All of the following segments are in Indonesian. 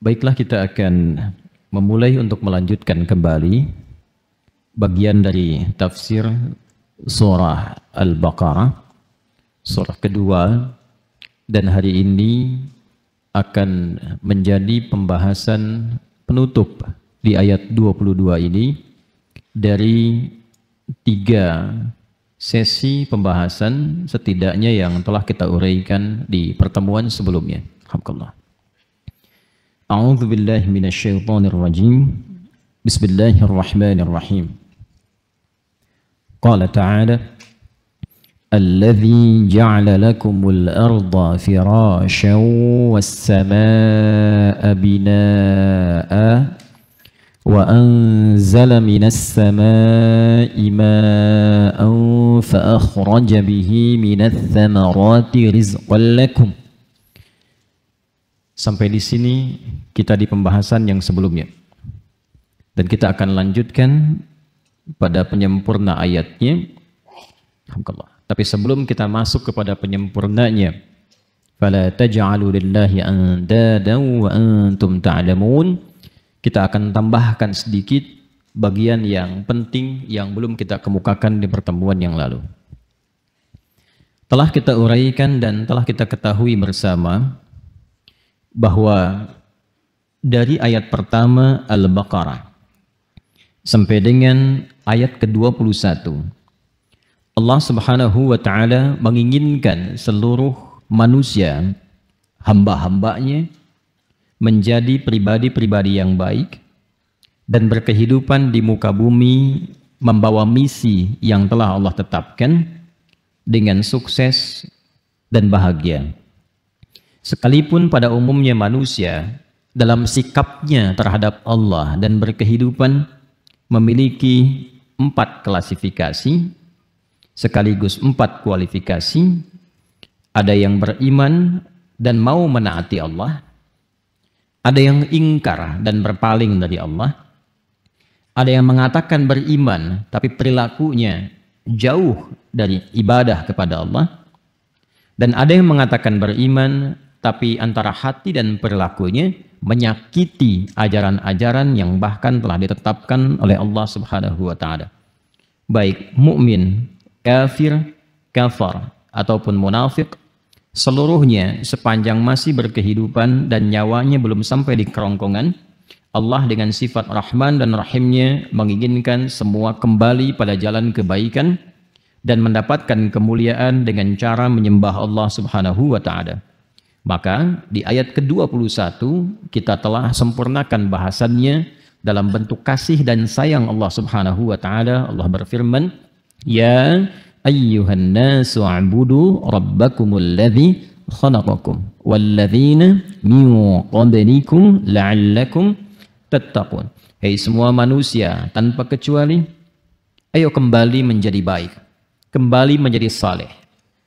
Baiklah, kita akan memulai untuk melanjutkan kembali bagian dari tafsir surah Al-Baqarah, surah kedua, dan hari ini akan menjadi pembahasan penutup di ayat 22 ini dari 3 sesi pembahasan setidaknya yang telah kita uraikan di pertemuan sebelumnya. Alhamdulillah. A'udzu billahi minasyaitonir rajim. Bismillahirrahmanirrahim. Qala ta'ala: Alladzi ja'ala lakumul arda firasyan was-samaa'a binaa'a wa anzala minas samaa'i maa'an fa akhraja bihi minats thamarati rizqan lakum. Sampai di sini kita di pembahasan yang sebelumnya. Dan kita akan lanjutkan pada penyempurna ayatnya. Alhamdulillah. Tapi sebelum kita masuk kepada penyempurnanya, fala taj'alu lillahi andadan wa antum ta'lamun, kita akan tambahkan sedikit bagian yang penting yang belum kita kemukakan di pertemuan yang lalu. Telah kita uraikan dan telah kita ketahui bersama bahwa dari ayat pertama Al-Baqarah sampai dengan ayat ke-21, Allah Subhanahu wa ta'ala menginginkan seluruh manusia, hamba-hambanya, menjadi pribadi-pribadi yang baik dan berkehidupan di muka bumi membawa misi yang telah Allah tetapkan dengan sukses dan bahagia. Sekalipun pada umumnya manusia dalam sikapnya terhadap Allah dan berkehidupan memiliki 4 klasifikasi sekaligus 4 kualifikasi. Ada yang beriman dan mau menaati Allah, ada yang ingkar dan berpaling dari Allah, ada yang mengatakan beriman tapi perilakunya jauh dari ibadah kepada Allah, dan ada yang mengatakan beriman tapi antara hati dan perilakunya menyakiti ajaran-ajaran yang bahkan telah ditetapkan oleh Allah Subhanahu wa ta'ala. Baik mukmin, kafir, kafar ataupun munafik, seluruhnya sepanjang masih berkehidupan dan nyawanya belum sampai di kerongkongan, Allah dengan sifat Rahman dan Rahimnya menginginkan semua kembali pada jalan kebaikan dan mendapatkan kemuliaan dengan cara menyembah Allah Subhanahu wa ta'ala. Maka di ayat ke-21 kita telah sempurnakan bahasannya dalam bentuk kasih dan sayang Allah Subhanahu wa ta'ala. Allah berfirman, Ya ayyuhan nasu a'budu rabbakumul ladzi khalaqakum walladzina min qablikum la'allakum tattaqun. Hei semua manusia tanpa kecuali, ayo kembali menjadi baik, kembali menjadi saleh.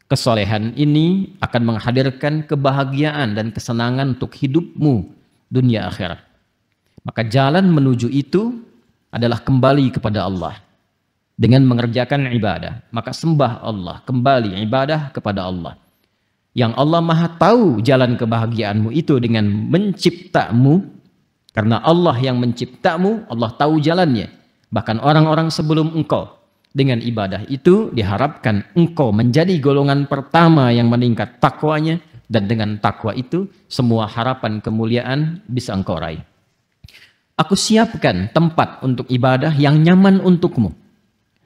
Kesolehan ini akan menghadirkan kebahagiaan dan kesenangan untuk hidupmu dunia akhirat. Maka jalan menuju itu adalah kembali kepada Allah dengan mengerjakan ibadah. Maka sembah Allah, kembali ibadah kepada Allah. Yang Allah Maha tahu jalan kebahagiaanmu itu dengan menciptamu. Karena Allah yang menciptamu, Allah tahu jalannya. Bahkan orang-orang sebelum engkau. Dengan ibadah itu diharapkan engkau menjadi golongan pertama yang meningkat takwanya, dan dengan takwa itu semua harapan kemuliaan bisa engkau raih. Aku siapkan tempat untuk ibadah yang nyaman untukmu,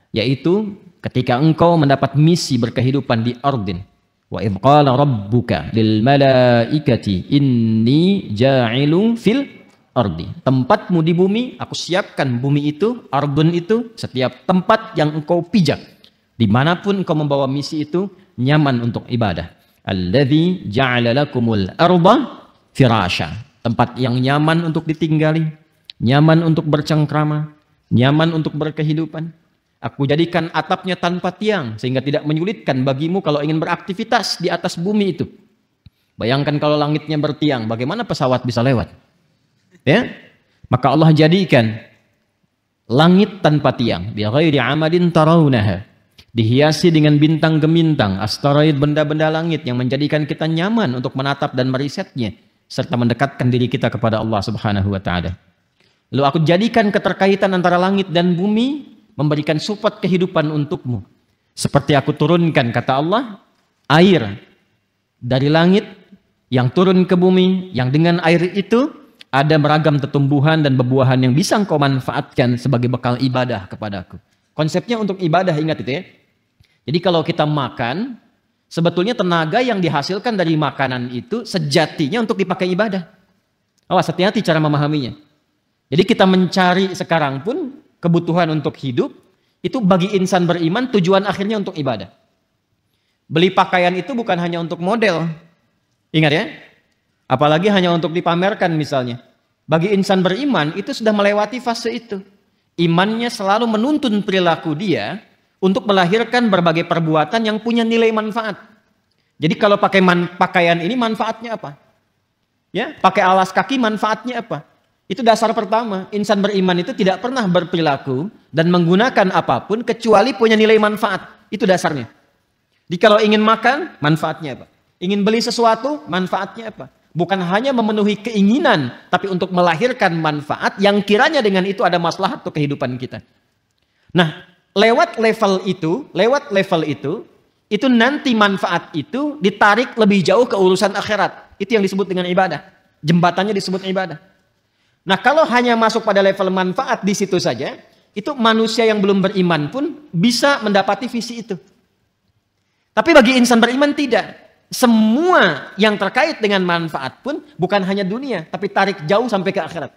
yaitu ketika engkau mendapat misi berkehidupan di ardin. Wa idh qala rabbuka lil malaikati inni ja'ilun fil ardi. Tempatmu di bumi, aku siapkan bumi itu, ardun itu, setiap tempat yang engkau pijak, dimanapun engkau membawa misi itu, nyaman untuk ibadah. Alladzi ja'ala lakumul arda firasya. Tempat yang nyaman untuk ditinggali, nyaman untuk bercengkrama, nyaman untuk berkehidupan. Aku jadikan atapnya tanpa tiang, sehingga tidak menyulitkan bagimu kalau ingin beraktivitas di atas bumi itu. Bayangkan kalau langitnya bertiang, bagaimana pesawat bisa lewat? Ya, maka Allah jadikan langit tanpa tiang, bi ghairi amadin tarawunaha, dihiasi dengan bintang gemintang, asteroid, benda-benda langit yang menjadikan kita nyaman untuk menatap dan merisetnya, serta mendekatkan diri kita kepada Allah Subhanahu wa Ta'ala. Lalu aku jadikan keterkaitan antara langit dan bumi memberikan support kehidupan untukmu. Seperti aku turunkan, kata Allah, air dari langit yang turun ke bumi, yang dengan air itu ada beragam tumbuhan dan bebuahan yang bisa engkau manfaatkan sebagai bekal ibadah kepadaku. Konsepnya untuk ibadah, ingat itu ya. Jadi kalau kita makan, sebetulnya tenaga yang dihasilkan dari makanan itu sejatinya untuk dipakai ibadah. Awas, hati-hati cara memahaminya. Jadi kita mencari sekarang pun kebutuhan untuk hidup, itu bagi insan beriman tujuan akhirnya untuk ibadah. Beli pakaian itu bukan hanya untuk model. Ingat ya, apalagi hanya untuk dipamerkan misalnya. Bagi insan beriman itu sudah melewati fase itu. Imannya selalu menuntun perilaku dia untuk melahirkan berbagai perbuatan yang punya nilai manfaat. Jadi kalau pakai pakaian ini manfaatnya apa? Ya, pakai alas kaki manfaatnya apa? Itu dasar pertama. Insan beriman itu tidak pernah berperilaku dan menggunakan apapun kecuali punya nilai manfaat. Itu dasarnya. Jadi kalau ingin makan, manfaatnya apa? Ingin beli sesuatu, manfaatnya apa? Bukan hanya memenuhi keinginan, tapi untuk melahirkan manfaat yang kiranya dengan itu ada maslahat untuk kehidupan kita. Nah, lewat level itu nanti manfaat itu ditarik lebih jauh ke urusan akhirat. Itu yang disebut dengan ibadah. Jembatannya disebut ibadah. Nah, kalau hanya masuk pada level manfaat di situ saja, itu manusia yang belum beriman pun bisa mendapati visi itu. Tapi bagi insan beriman tidak. Semua yang terkait dengan manfaat pun bukan hanya dunia, tapi tarik jauh sampai ke akhirat.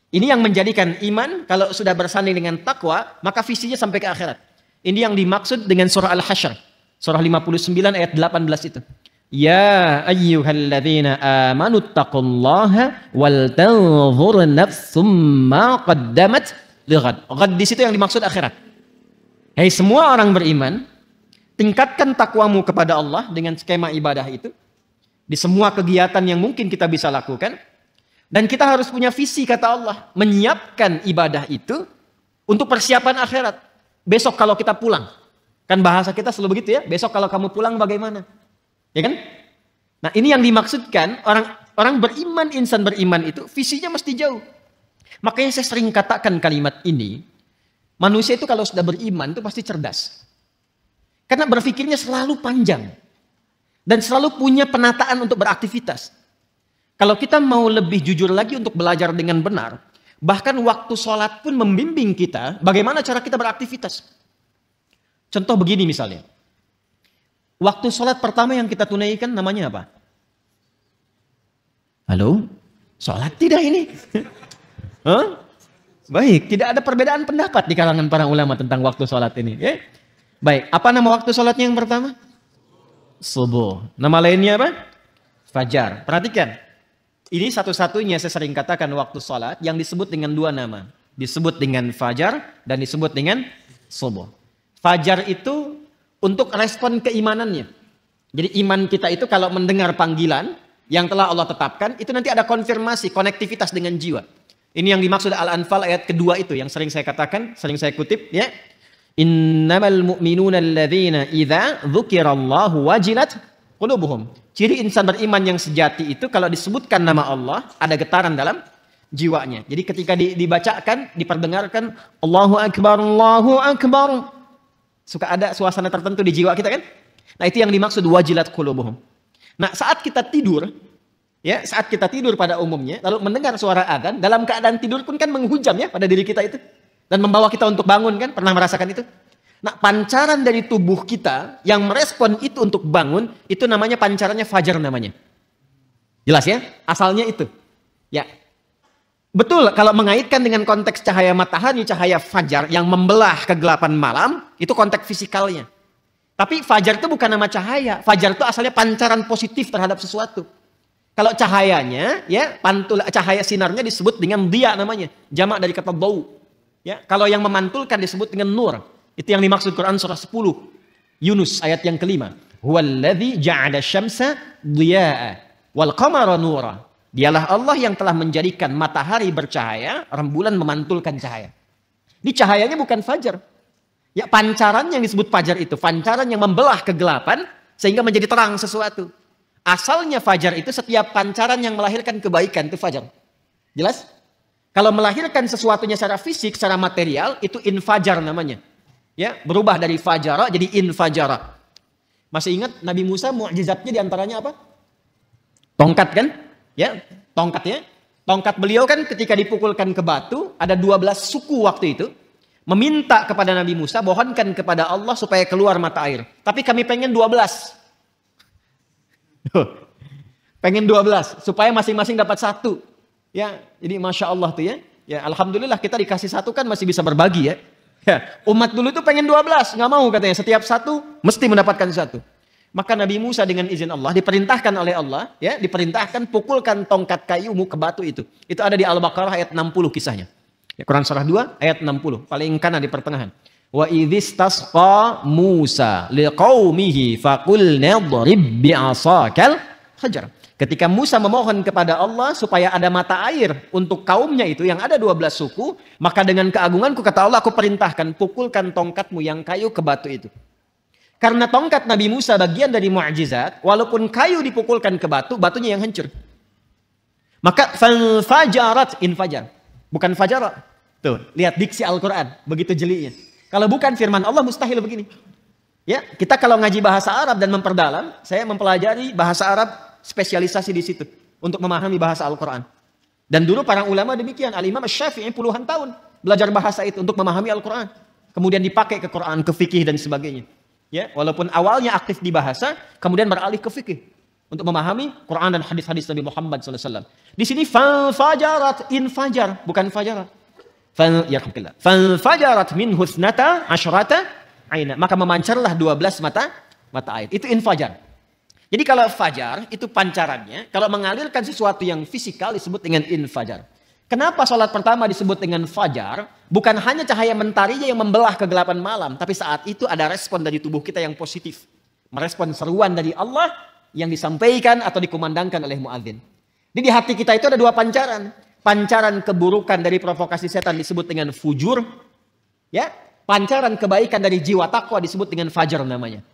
Ini yang menjadikan iman kalau sudah bersanding dengan takwa, maka visinya sampai ke akhirat. Ini yang dimaksud dengan surah Al-Hasyr. Surah 59 ayat 18 itu. Ya ayyuhalladzina amanu taqullaha wal tanzur nafsum ma qaddamat lighad. Ghad di situ yang dimaksud akhirat. Hei semua orang beriman, tingkatkan takwamu kepada Allah dengan skema ibadah itu. Di semua kegiatan yang mungkin kita bisa lakukan. Dan kita harus punya visi, kata Allah. Menyiapkan ibadah itu untuk persiapan akhirat. Besok kalau kita pulang. Kan bahasa kita selalu begitu ya. Besok kalau kamu pulang bagaimana? Ya kan? Nah ini yang dimaksudkan. Orang beriman, insan beriman itu visinya mesti jauh. Makanya saya sering katakan kalimat ini. Manusia itu kalau sudah beriman itu pasti cerdas. Karena berpikirnya selalu panjang. Dan selalu punya penataan untuk beraktivitas. Kalau kita mau lebih jujur lagi untuk belajar dengan benar, bahkan waktu sholat pun membimbing kita bagaimana cara kita beraktivitas. Contoh begini misalnya. Waktu sholat pertama yang kita tunaikan namanya apa? Halo? Sholat tidak ini? Huh? Baik, tidak ada perbedaan pendapat di kalangan para ulama tentang waktu sholat ini. Ya? Baik, apa nama waktu sholatnya yang pertama? Subuh. Nama lainnya apa? Fajar. Perhatikan. Ini satu-satunya saya sering katakan waktu sholat yang disebut dengan dua nama. Disebut dengan fajar dan disebut dengan subuh. Fajar itu untuk respon keimanannya. Jadi iman kita itu kalau mendengar panggilan yang telah Allah tetapkan, itu nanti ada konfirmasi, konektivitas dengan jiwa. Ini yang dimaksud Al-Anfal ayat kedua itu yang sering saya katakan, sering saya kutip ya. Innamal mu'minuna alladzina idza dzukirallahu wajilat qulubuhum. Ciri insan beriman yang sejati itu kalau disebutkan nama Allah ada getaran dalam jiwanya. Jadi ketika dibacakan, diperdengarkan Allahu Akbar, Allahu Akbar. Suka ada suasana tertentu di jiwa kita kan? Nah, itu yang dimaksud wajilat qulubuhum. Nah, saat kita tidur, ya, saat kita tidur pada umumnya, lalu mendengar suara adzan, dalam keadaan tidur pun kan menghujam ya pada diri kita itu dan membawa kita untuk bangun kan? Pernah merasakan itu? Nah, pancaran dari tubuh kita yang merespon itu untuk bangun, itu namanya pancarannya fajar namanya. Jelas ya? Asalnya itu. Ya. Betul, kalau mengaitkan dengan konteks cahaya matahari, cahaya fajar yang membelah kegelapan malam, itu konteks fisikalnya. Tapi fajar itu bukan nama cahaya. Fajar itu asalnya pancaran positif terhadap sesuatu. Kalau cahayanya, ya, pantul cahaya sinarnya disebut dengan dia namanya. Jamak dari kata dau. Ya, kalau yang memantulkan disebut dengan nur. Itu yang dimaksud Quran surah 10. Yunus ayat yang kelima. Huwallazi ja'ala syamsa dhiya'a wal qamara nura. Dialah Allah yang telah menjadikan matahari bercahaya, rembulan memantulkan cahaya. Ini cahayanya bukan fajar. Ya, pancaran yang disebut fajar itu, pancaran yang membelah kegelapan sehingga menjadi terang sesuatu. Asalnya fajar itu setiap pancaran yang melahirkan kebaikan itu fajar. Jelas? Kalau melahirkan sesuatunya secara fisik, secara material, itu infajar namanya. Ya, berubah dari fajara jadi infajara. Masih ingat Nabi Musa mukjizatnya diantaranya apa? Tongkat kan? Ya, tongkatnya. Tongkat beliau kan ketika dipukulkan ke batu, ada 12 suku waktu itu. Meminta kepada Nabi Musa, mohonkan kepada Allah supaya keluar mata air. Tapi kami pengen 12. Pengen 12, supaya masing-masing dapat satu. Ya, jadi Masya Allah tuh ya. Ya, Alhamdulillah kita dikasih satu kan masih bisa berbagi ya. Ya, umat dulu itu pengen 12, nggak mau katanya. Setiap satu mesti mendapatkan satu. Maka Nabi Musa dengan izin Allah diperintahkan oleh Allah, ya, diperintahkan pukulkan tongkat kayumu ke batu itu. Itu ada di Al-Baqarah ayat 60 kisahnya. Ya, Quran surah 2 ayat 60, paling kanan di pertengahan. Wa idzistasqa Musa liqaumihi faqulna dharib bi'asakal hajar. Ketika Musa memohon kepada Allah supaya ada mata air untuk kaumnya itu yang ada 12 suku, maka dengan keagunganku kata Allah, aku perintahkan pukulkan tongkatmu yang kayu ke batu itu. Karena tongkat Nabi Musa bagian dari mukjizat, walaupun kayu dipukulkan ke batu, batunya yang hancur. Maka fajarat infajar, bukan fajarat. Tuh, lihat diksi Al-Quran, begitu jelinya. Kalau bukan firman Allah mustahil begini. Ya, kita kalau ngaji bahasa Arab dan memperdalam, saya mempelajari bahasa Arab spesialisasi di situ untuk memahami bahasa Al-Quran. Dan dulu para ulama demikian, Al-Imam Syafi'i puluhan tahun belajar bahasa itu untuk memahami Al-Quran. Kemudian dipakai ke Quran, ke fikih dan sebagainya. Ya, walaupun awalnya aktif di bahasa, kemudian beralih ke fikih untuk memahami Quran dan hadis-hadis Nabi Muhammad SAW. Di sini fajarat infajar, bukan fajarat. Fajarat min husnata asyrata aina, maka memancarlah 12 mata air. Itu infajar. Jadi kalau fajar itu pancarannya, kalau mengalirkan sesuatu yang fisikal disebut dengan infajar. Kenapa sholat pertama disebut dengan fajar? Bukan hanya cahaya mentarinya yang membelah kegelapan malam, tapi saat itu ada respon dari tubuh kita yang positif. Merespon seruan dari Allah yang disampaikan atau dikumandangkan oleh muadzin. Jadi di hati kita itu ada 2 pancaran. Pancaran keburukan dari provokasi setan disebut dengan fujur. Ya, pancaran kebaikan dari jiwa takwa disebut dengan fajar namanya.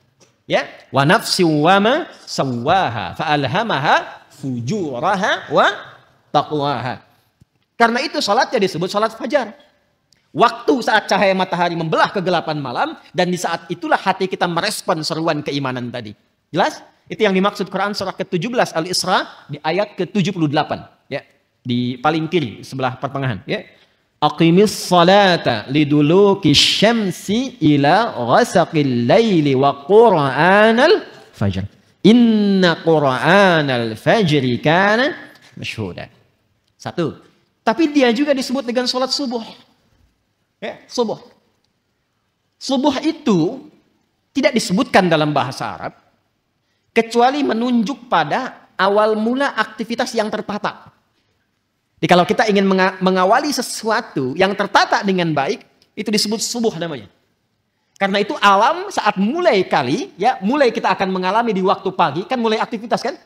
Ya, wa nafsi wa ma sawwaha fa alhamaha fujuraha wa taqwaha. Karena itu salatnya disebut salat fajar. Waktu saat cahaya matahari membelah kegelapan malam, dan di saat itulah hati kita merespon seruan keimanan tadi. Jelas? Itu yang dimaksud Quran surah ke-17 Al-Isra di ayat ke-78. Ya, di paling kiri sebelah pertengahan. Ya. Aqimis salata liduluki syamsi ila ghasaqil laili wa qur'anal fajr. Inna qur'anal fajri kana masyhuda. 1. Tapi dia juga disebut dengan sholat subuh. Ya, subuh. Subuh itu tidak disebutkan dalam bahasa Arab kecuali menunjuk pada awal mula aktivitas yang tertata. Jadi kalau kita ingin mengawali sesuatu yang tertata dengan baik, itu disebut subuh namanya. Karena itu alam saat mulai kali, ya, mulai kita akan mengalami di waktu pagi, kan mulai aktivitas kan?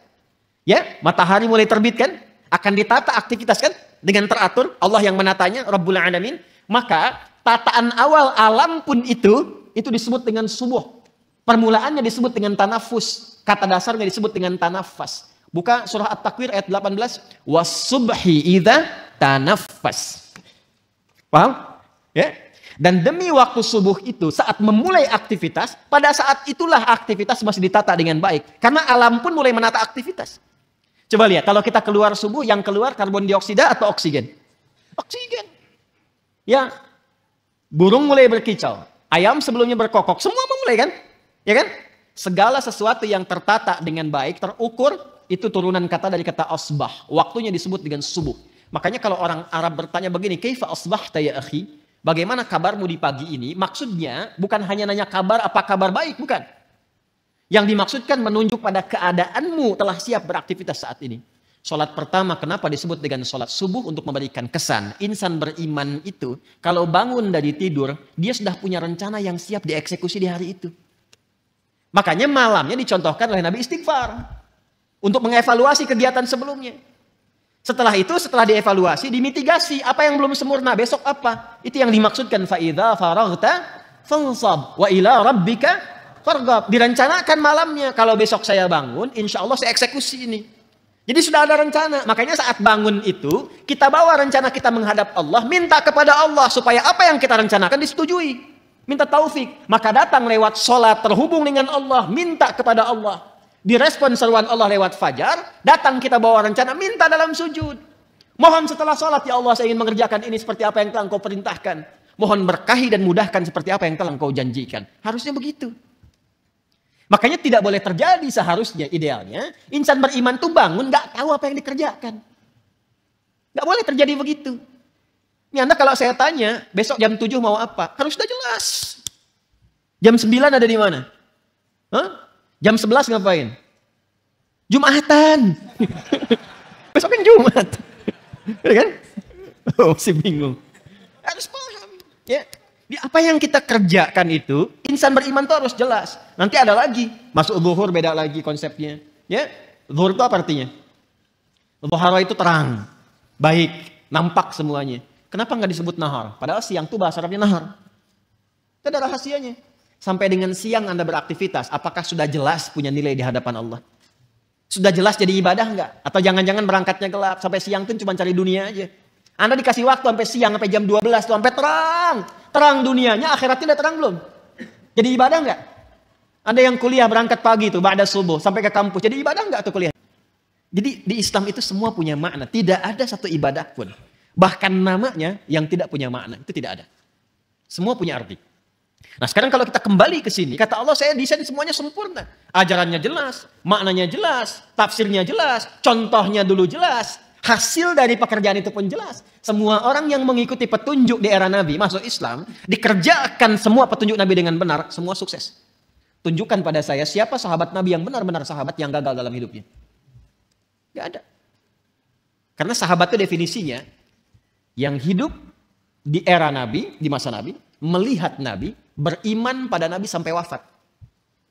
Ya, matahari mulai terbit kan? Akan ditata aktivitas kan? Dengan teratur, Allah yang menatanya, Rabbul Alamin. Maka tataan awal alam pun itu disebut dengan subuh. Permulaannya disebut dengan tanafus. Kata dasarnya disebut dengan tanafas. Buka surah At-Takwir ayat 18. Was-subhi idza tanaffas. Paham? Ya. Dan demi waktu subuh itu saat memulai aktivitas, pada saat itulah aktivitas masih ditata dengan baik. Karena alam pun mulai menata aktivitas. Coba lihat, kalau kita keluar subuh, yang keluar karbon dioksida atau oksigen? Oksigen. Ya. Burung mulai berkicau. Ayam sebelumnya berkokok. Semua memulai kan? Ya kan? Segala sesuatu yang tertata dengan baik, terukur, itu turunan kata dari kata asbah. Waktunya disebut dengan subuh. Makanya kalau orang Arab bertanya begini, kaifa asbahta ya akhi? Bagaimana kabarmu di pagi ini? Maksudnya bukan hanya nanya kabar, apa kabar baik, bukan. Yang dimaksudkan menunjuk pada keadaanmu telah siap beraktivitas saat ini. Sholat pertama kenapa disebut dengan sholat subuh? Untuk memberikan kesan. Insan beriman itu kalau bangun dari tidur, dia sudah punya rencana yang siap dieksekusi di hari itu. Makanya malamnya dicontohkan oleh Nabi istighfar. Untuk mengevaluasi kegiatan sebelumnya. Setelah itu, setelah dievaluasi, dimitigasi. Apa yang belum sempurna, besok apa? Itu yang dimaksudkan. Fa'idha faraghta fansab wa ila rabbika farghab. Direncanakan malamnya. Kalau besok saya bangun, insya Allah saya eksekusi ini. Jadi sudah ada rencana. Makanya saat bangun itu, kita bawa rencana kita menghadap Allah, minta kepada Allah supaya apa yang kita rencanakan disetujui. Minta taufik. Maka datang lewat sholat, terhubung dengan Allah, minta kepada Allah. Direspon seruan Allah lewat fajar, datang kita bawa rencana, minta dalam sujud. Mohon setelah sholat, ya Allah saya ingin mengerjakan ini seperti apa yang telah Engkau perintahkan. Mohon berkahi dan mudahkan seperti apa yang telah Engkau janjikan. Harusnya begitu. Makanya tidak boleh terjadi seharusnya, idealnya. Insan beriman tuh bangun gak tahu apa yang dikerjakan. Gak boleh terjadi begitu. Ini Anda kalau saya tanya, besok jam 7 mau apa? Harus sudah jelas. Jam 9 ada di mana? Hah? Jam 11 ngapain? Jumatan. Besok kan Jumat. Ya kan? Oh, masih bingung. Harus paham. Ya. Di apa yang kita kerjakan itu, insan beriman itu harus jelas. Nanti ada lagi. Masuk zuhur beda lagi konsepnya. Ya. Zuhur itu apa artinya? Zuhara itu terang. Baik. Nampak semuanya. Kenapa nggak disebut nahar? Padahal siang itu bahasa Arabnya nahar. Itu ada rahasianya. Sampai dengan siang Anda beraktivitas. Apakah sudah jelas punya nilai di hadapan Allah? Sudah jelas jadi ibadah enggak? Atau jangan-jangan berangkatnya gelap. Sampai siang itu cuma cari dunia aja. Anda dikasih waktu sampai siang, sampai jam 12. Tuh, sampai terang. Terang dunianya, akhiratnya udah terang belum? Jadi ibadah enggak? Anda yang kuliah berangkat pagi tuh, ba'da subuh. Sampai ke kampus. Jadi ibadah enggak tuh kuliah? Jadi di Islam itu semua punya makna. Tidak ada satu ibadah pun. Bahkan namanya yang tidak punya makna. Itu tidak ada. Semua punya arti. Nah sekarang kalau kita kembali ke sini, kata Allah saya desain semuanya sempurna. Ajarannya jelas, maknanya jelas, tafsirnya jelas, contohnya dulu jelas, hasil dari pekerjaan itu pun jelas. Semua orang yang mengikuti petunjuk di era Nabi, masuk Islam, dikerjakan semua petunjuk Nabi dengan benar, semua sukses. Tunjukkan pada saya siapa sahabat Nabi yang benar-benar sahabat yang gagal dalam hidupnya. Gak ada. Karena sahabat itu definisinya, yang hidup di era Nabi, di masa Nabi, melihat Nabi, beriman pada Nabi sampai wafat.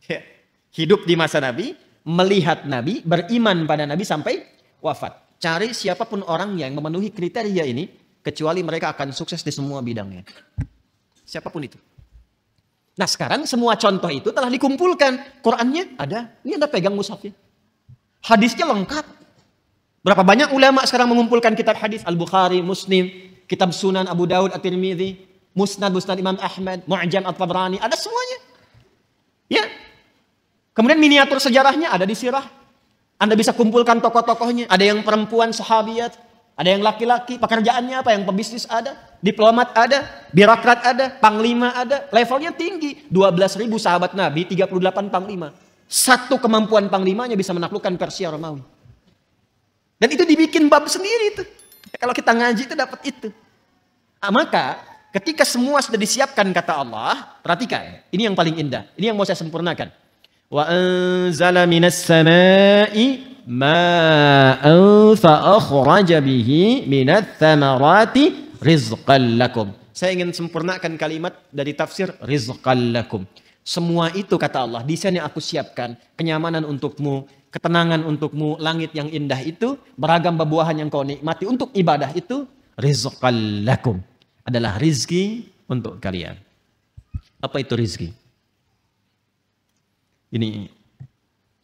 Ya. Hidup di masa Nabi, melihat Nabi, beriman pada Nabi sampai wafat. Cari siapapun orang yang memenuhi kriteria ini, kecuali mereka akan sukses di semua bidangnya. Siapapun itu. Nah sekarang semua contoh itu telah dikumpulkan. Qurannya ada, ini Anda pegang mushafnya. Hadisnya lengkap. Berapa banyak ulama sekarang mengumpulkan kitab hadis, Al-Bukhari, Muslim, kitab Sunan Abu Daud, At-Tirmidzi, Musnad Imam Ahmad, Mu'jam At-Tabrani, ada semuanya. Ya. Kemudian miniatur sejarahnya ada di sirah. Anda bisa kumpulkan tokoh-tokohnya. Ada yang perempuan sahabiat, ada yang laki-laki, pekerjaannya apa? Yang pebisnis ada, diplomat ada, birokrat ada, panglima ada. Levelnya tinggi. 12.000 sahabat Nabi, 38 panglima. Satu kemampuan panglimanya bisa menaklukkan Persia Romawi. Dan itu dibikin bab sendiri itu. Kalau kita ngaji itu dapat itu. Nah, maka ketika semua sudah disiapkan kata Allah, perhatikan, ini yang paling indah, ini yang mau saya sempurnakan. Wa anzala minas sama'i ma'an fa akhraja bihi minats thamarati rizqan lakum. Saya ingin sempurnakan kalimat dari tafsir rizqan lakum. Semua itu kata Allah, desain yang aku siapkan, kenyamanan untukmu, ketenangan untukmu, langit yang indah itu, beragam buah-buahan yang kau nikmati untuk ibadah itu, rizqan lakum. Adalah rizki untuk kalian. Apa itu rizki? Ini,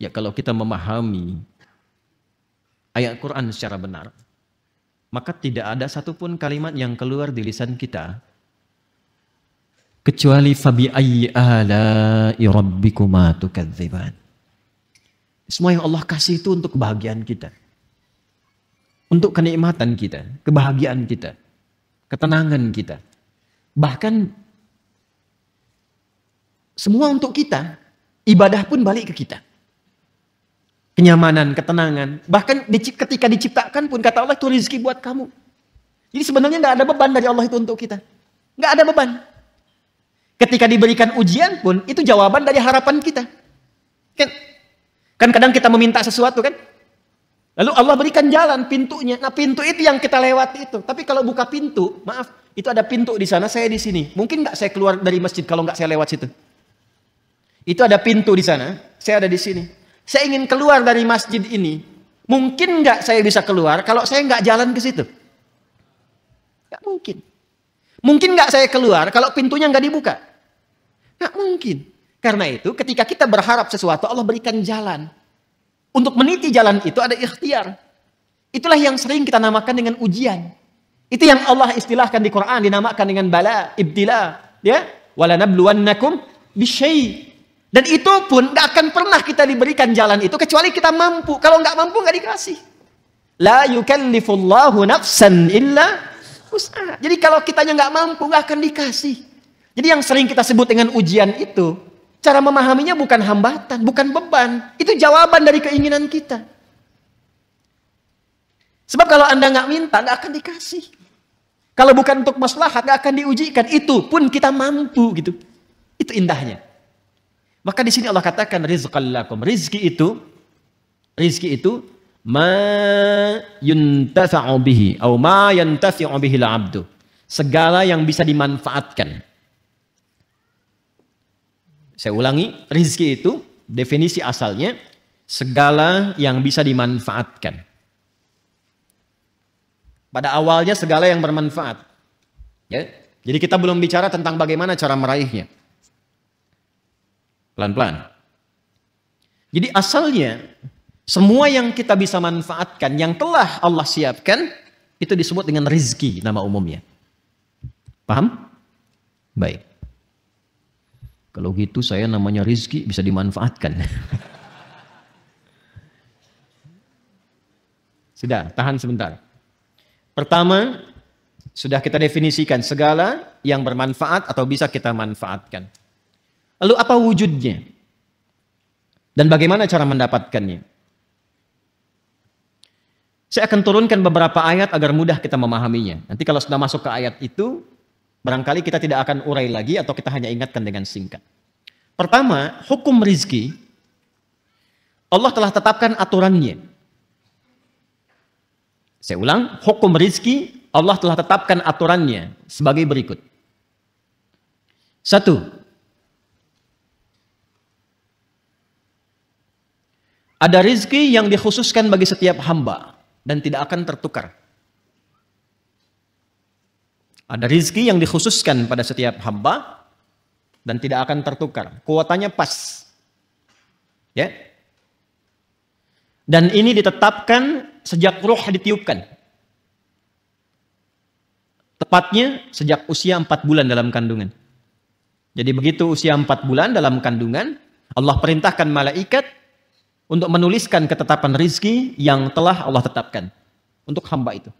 ya kalau kita memahami ayat Quran secara benar, maka tidak ada satupun kalimat yang keluar di lisan kita, kecuali fabi ayyi ala'i rabbikuma tukadziban. Semua yang Allah kasih itu untuk kebahagiaan kita. Untuk kenikmatan kita, kebahagiaan kita, ketenangan kita. Bahkan semua untuk kita. Ibadah pun balik ke kita. Kenyamanan, ketenangan. Bahkan ketika diciptakan pun kata Allah itu rezeki buat kamu. Jadi sebenarnya nggak ada beban dari Allah itu untuk kita. Nggak ada beban. Ketika diberikan ujian pun itu jawaban dari harapan kita. Kan kadang kita meminta sesuatu kan. Lalu Allah berikan jalan, pintunya. Nah pintu itu yang kita lewati itu. Tapi kalau buka pintu, maaf, itu ada pintu di sana, saya di sini. Mungkin nggak saya keluar dari masjid kalau nggak saya lewat situ. Itu ada pintu di sana, saya ada di sini. Saya ingin keluar dari masjid ini. Mungkin nggak saya bisa keluar kalau saya nggak jalan ke situ? Nggak mungkin. Mungkin nggak saya keluar kalau pintunya nggak dibuka? Nggak mungkin. Karena itu ketika kita berharap sesuatu, Allah berikan jalan. Untuk meniti jalan itu ada ikhtiar. Itulah yang sering kita namakan dengan ujian. Itu yang Allah istilahkan di Quran, dinamakan dengan bala, ibtila. Ya, walanabluwannakum bisyai'. Dan itu pun nggak akan pernah kita diberikan jalan itu kecuali kita mampu. Kalau nggak mampu nggak dikasih. La yukallifullahu nafsan illa wus'aha. Jadi kalau kitanya nggak mampu nggak akan dikasih. Jadi yang sering kita sebut dengan ujian itu, cara memahaminya bukan hambatan, bukan beban. Itu jawaban dari keinginan kita. Sebab kalau Anda nggak minta, nggak akan dikasih. Kalau bukan untuk maslahat, nggak akan diujikan. Itu pun kita mampu gitu. Itu indahnya. Maka di sini Allah katakan rizqan lakum. Rizki itu ma yuntafa'u bihi atau ma yantafi'u bihi al-'abdu. Segala yang bisa dimanfaatkan. Saya ulangi, rizki itu definisi asalnya segala yang bisa dimanfaatkan. Pada awalnya segala yang bermanfaat. Ya. Jadi kita belum bicara tentang bagaimana cara meraihnya. Pelan-pelan. Jadi asalnya semua yang kita bisa manfaatkan, yang telah Allah siapkan, itu disebut dengan rizki nama umumnya. Paham? Baik. Kalau gitu saya namanya rizki bisa dimanfaatkan. Sudah, tahan sebentar. Pertama, sudah kita definisikan segala yang bermanfaat atau bisa kita manfaatkan. Lalu apa wujudnya? Dan bagaimana cara mendapatkannya? Saya akan turunkan beberapa ayat agar mudah kita memahaminya. Nanti kalau sudah masuk ke ayat itu, barangkali kita tidak akan urai lagi atau kita hanya ingatkan dengan singkat. Pertama, hukum rizki, Allah telah tetapkan aturannya. Saya ulang, hukum rizki, Allah telah tetapkan aturannya sebagai berikut. 1. Ada rizki yang dikhususkan bagi setiap hamba dan tidak akan tertukar. Ada rizki yang dikhususkan pada setiap hamba dan tidak akan tertukar. Kuotanya pas. Ya. Dan ini ditetapkan sejak ruh ditiupkan. Tepatnya sejak usia 4 bulan dalam kandungan. Jadi begitu usia 4 bulan dalam kandungan, Allah perintahkan malaikat untuk menuliskan ketetapan rizki yang telah Allah tetapkan untuk hamba itu.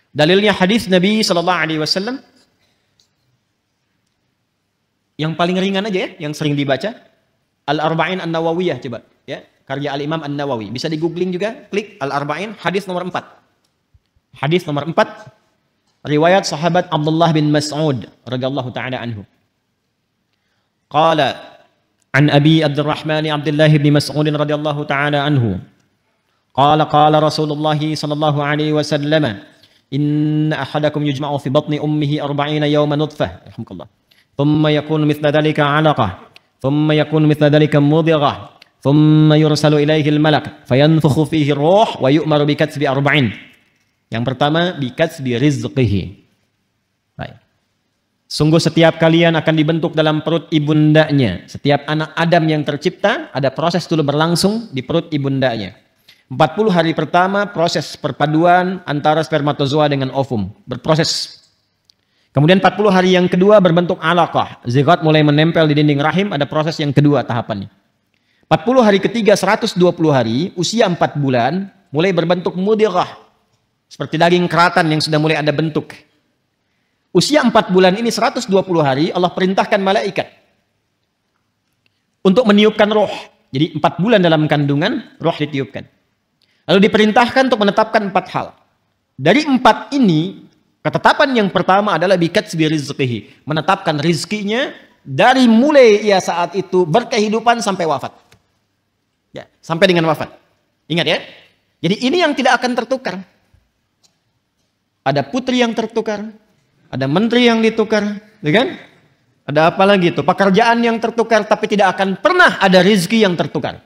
Dalilnya hadis Nabi SAW yang paling ringan aja ya, yang sering dibaca, Al-Arba'in An-Nawawiyah, coba ya, karya Al-Imam An-Nawawi. Bisa di googling juga, klik Al-Arba'in, hadis nomor 4. Hadis nomor 4, riwayat sahabat Abdullah bin Mas'ud radhiyallahu taala anhu. Qala عن أبي عبد الرحمن عبد الله بن مسعود رضي الله تعالى عنه قال قال رسول الله صلى الله عليه وسلم إن أحدكم يجمع في بطن أمه 40 يوما نطفة رحمك الله ثم يكون مثل ذلك علقة ثم يكون مثل ذلك مضغة ثم يرسل إليه الملك فينفخ فيه الروح ويؤمر بكتب 40. Yang pertama bikatbi rizqihi. Baik. Sungguh setiap kalian akan dibentuk dalam perut ibundanya. Setiap anak Adam yang tercipta, ada proses dulu berlangsung di perut ibundanya. 40 hari pertama proses perpaduan antara spermatozoa dengan ovum. Berproses. Kemudian 40 hari yang kedua berbentuk alaqah. Zigot mulai menempel di dinding rahim, ada proses yang kedua tahapannya. 40 hari ketiga 120 hari, usia 4 bulan, mulai berbentuk mudghah. Seperti daging keratan yang sudah mulai ada bentuk. Usia 4 bulan ini 120 hari Allah perintahkan malaikat untuk meniupkan roh. Jadi 4 bulan dalam kandungan roh ditiupkan. Lalu diperintahkan untuk menetapkan 4 hal. Dari 4 ini ketetapan yang pertama adalah bikatsbi rizqihi, menetapkan rizkinya dari mulai ia saat itu berkehidupan sampai wafat. Ya, sampai dengan wafat. Ingat ya. Jadi ini yang tidak akan tertukar. Ada putri yang tertukar. Ada menteri yang ditukar, ya kan? Ada apa lagi itu? Pekerjaan yang tertukar, tapi tidak akan pernah ada rezeki yang tertukar.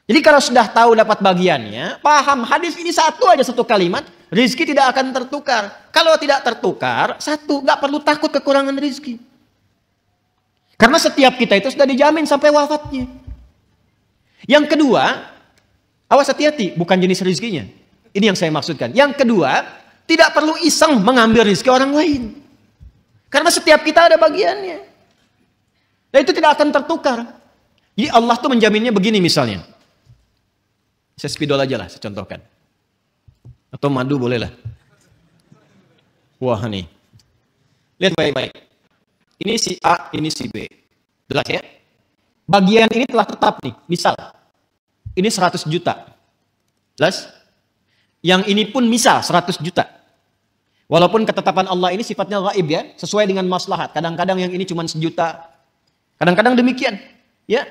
Jadi kalau sudah tahu dapat bagiannya, paham hadis ini satu kalimat, rezeki tidak akan tertukar. Kalau tidak tertukar, satu, nggak perlu takut kekurangan rezeki. Karena setiap kita itu sudah dijamin sampai wafatnya. Yang kedua, awas hati-hati, bukan jenis rezekinya. Ini yang saya maksudkan. Yang kedua, tidak perlu iseng mengambil rezeki orang lain. Karena setiap kita ada bagiannya. Dan itu tidak akan tertukar. Jadi Allah tuh menjaminnya begini misalnya. Saya spidol aja lah, saya contohkan. Atau madu boleh lah. Wah nih. Lihat baik-baik. Ini si A, ini si B. Jelas ya? Bagian ini telah tetap nih. Misal, ini 100 juta. Jelas? Yang ini pun misal 100 juta. Walaupun ketetapan Allah ini sifatnya gaib ya, sesuai dengan maslahat. Kadang-kadang yang ini cuma 1 juta. Kadang-kadang demikian. Ya.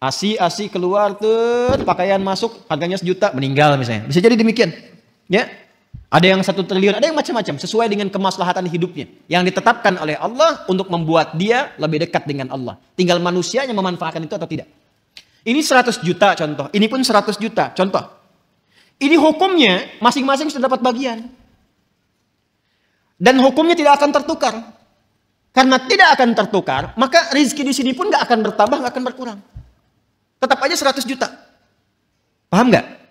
Asi keluar tuh, pakaian masuk, harganya 1 juta, meninggal misalnya. Bisa jadi demikian. Ya. Ada yang 1 triliun, ada yang macam-macam sesuai dengan kemaslahatan hidupnya yang ditetapkan oleh Allah untuk membuat dia lebih dekat dengan Allah. Tinggal manusianya memanfaatkan itu atau tidak. Ini 100 juta contoh, ini pun 100 juta contoh. Ini hukumnya masing-masing sudah dapat bagian. Dan hukumnya tidak akan tertukar. Karena tidak akan tertukar, maka rezeki di sini pun nggak akan bertambah, nggak akan berkurang. Tetap aja 100 juta. Paham nggak?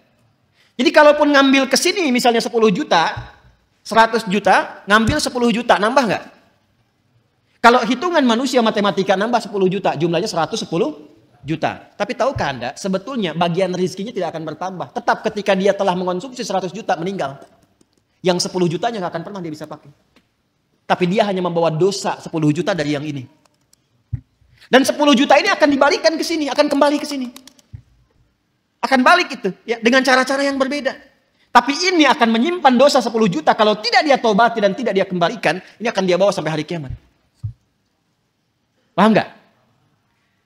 Jadi kalaupun ngambil ke sini misalnya 10 juta, 100 juta, ngambil 10 juta, nambah nggak? Kalau hitungan manusia matematika nambah 10 juta, jumlahnya 110 juta. Tapi tahukah Anda, sebetulnya bagian rezekinya tidak akan bertambah. Tetap ketika dia telah mengonsumsi 100 juta, meninggal. Yang 10 jutanya nggak akan pernah dia bisa pakai. Tapi dia hanya membawa dosa 10 juta dari yang ini. Dan 10 juta ini akan dibalikan ke sini, akan kembali ke sini. Akan balik itu ya dengan cara-cara yang berbeda. Tapi ini akan menyimpan dosa 10 juta kalau tidak dia tobati dan tidak dia kembalikan, ini akan dia bawa sampai hari kiamat. Paham nggak?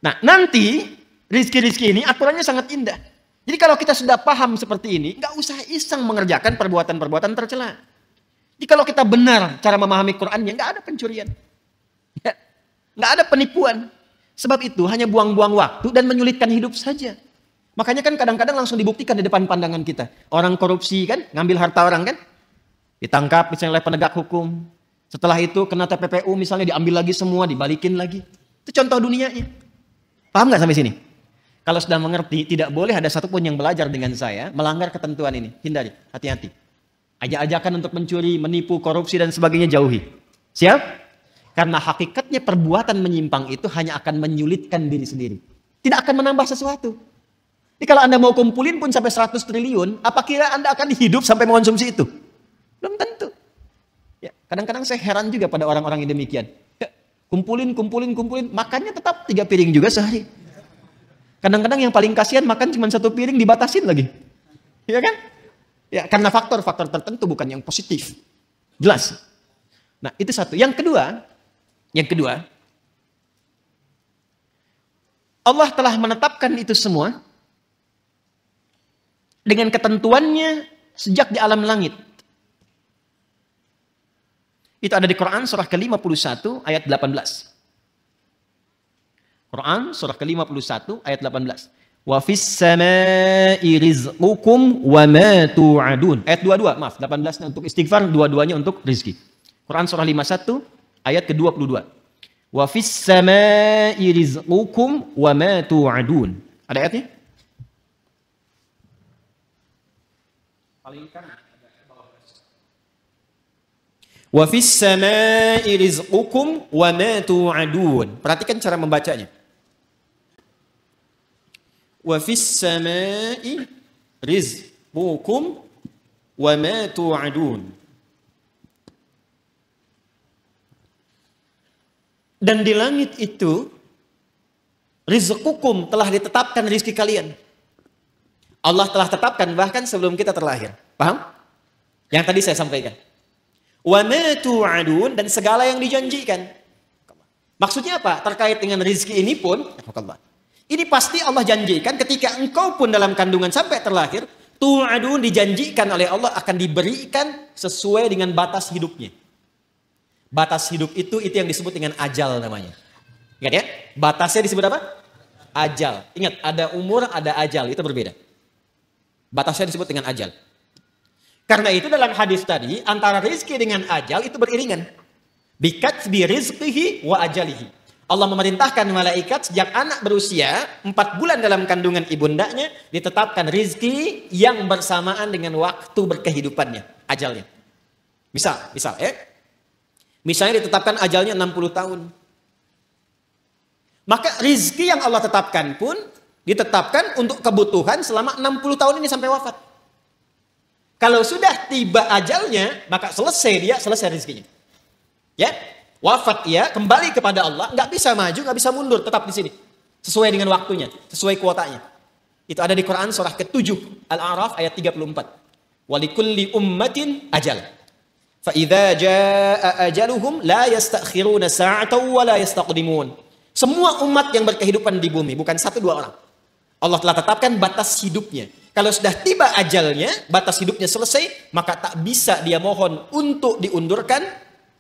Nah, nanti rizki-rizki ini aturannya sangat indah. Jadi kalau kita sudah paham seperti ini, nggak usah iseng mengerjakan perbuatan-perbuatan tercela. Jadi kalau kita benar cara memahami Qur'annya, nggak ada pencurian. Ya, nggak ada penipuan. Sebab itu hanya buang-buang waktu dan menyulitkan hidup saja. Makanya kan kadang-kadang langsung dibuktikan di depan pandangan kita. Orang korupsi kan, ngambil harta orang kan, ditangkap misalnya oleh penegak hukum. Setelah itu kena TPPU misalnya diambil lagi semua, dibalikin lagi. Itu contoh dunianya. Paham nggak sampai sini? Kalau sudah mengerti, tidak boleh ada satupun yang belajar dengan saya melanggar ketentuan ini. Hindari, hati-hati. Ajak-ajakan untuk mencuri, menipu, korupsi dan sebagainya jauhi. Siap? Karena hakikatnya perbuatan menyimpang itu hanya akan menyulitkan diri sendiri. Tidak akan menambah sesuatu. Jadi kalau Anda mau kumpulin pun sampai 100 triliun, apa kira Anda akan hidup sampai mengonsumsi itu? Belum tentu. Ya, kadang-kadang saya heran juga pada orang-orang yang demikian. Ya, kumpulin, makannya tetap 3 piring juga sehari. Kadang-kadang yang paling kasihan makan cuma 1 piring dibatasin lagi. Iya kan? Ya, karena faktor-faktor tertentu bukan yang positif. Jelas. Nah, itu satu. Yang kedua, Allah telah menetapkan itu semua dengan ketentuannya sejak di alam langit. Itu ada di Quran surah ke-51 ayat 18. Quran surah ke-51 ayat 18. Wa fis samai rizqukum wa ma tu'adun. Ayat 22, maaf, 18 untuk istighfar, dua-duanya untuk rizki. Quran surah 51 ayat ke-22. Wa fis samai rizqukum wa ma tu'adun. Ada ayatnya? Wa fis samai rizqukum wa ma tu'adun. Perhatikan cara membacanya. Wa fis samai rizqukum wa ma tu'adun. Dan di langit itu rizqukum telah ditetapkan rizki kalian. Allah telah tetapkan bahkan sebelum kita terlahir. Paham? Yang tadi saya sampaikan. Wa ma tu'adun, dan segala yang dijanjikan. Maksudnya apa? Terkait dengan rizki ini pun, ini pasti Allah janjikan ketika engkau pun dalam kandungan sampai terlahir, tu'adun dijanjikan oleh Allah akan diberikan sesuai dengan batas hidupnya. Batas hidup itu yang disebut dengan ajal namanya. Ingat ya? Batasnya disebut apa? Ajal. Ingat, ada umur, ada ajal, itu berbeda. Batasnya disebut dengan ajal. Karena itu dalam hadis tadi, antara rizki dengan ajal itu beriringan. Bikatsbi rizqihi wa ajalihi. Allah memerintahkan malaikat sejak anak berusia 4 bulan dalam kandungan ibundanya ditetapkan rizki yang bersamaan dengan waktu berkehidupannya, ajalnya. Misal ya. Misalnya ditetapkan ajalnya 60 tahun. Maka rizki yang Allah tetapkan pun ditetapkan untuk kebutuhan selama 60 tahun ini sampai wafat. Kalau sudah tiba ajalnya, maka selesai rizkinya. Ya, wafat ia kembali kepada Allah, nggak bisa maju, nggak bisa mundur, tetap di sini. Sesuai dengan waktunya, sesuai kuotanya. Itu ada di Quran surah ke-7 Al-A'raf ayat 34. Walikulli ummatin ajal. Fa idza jaa ajaluhum la yastakhiruna sa'atan wa la yastaqdimun. Semua umat yang berkehidupan di bumi, bukan 1-2 orang. Allah telah tetapkan batas hidupnya. Kalau sudah tiba ajalnya, batas hidupnya selesai, maka tak bisa dia mohon untuk diundurkan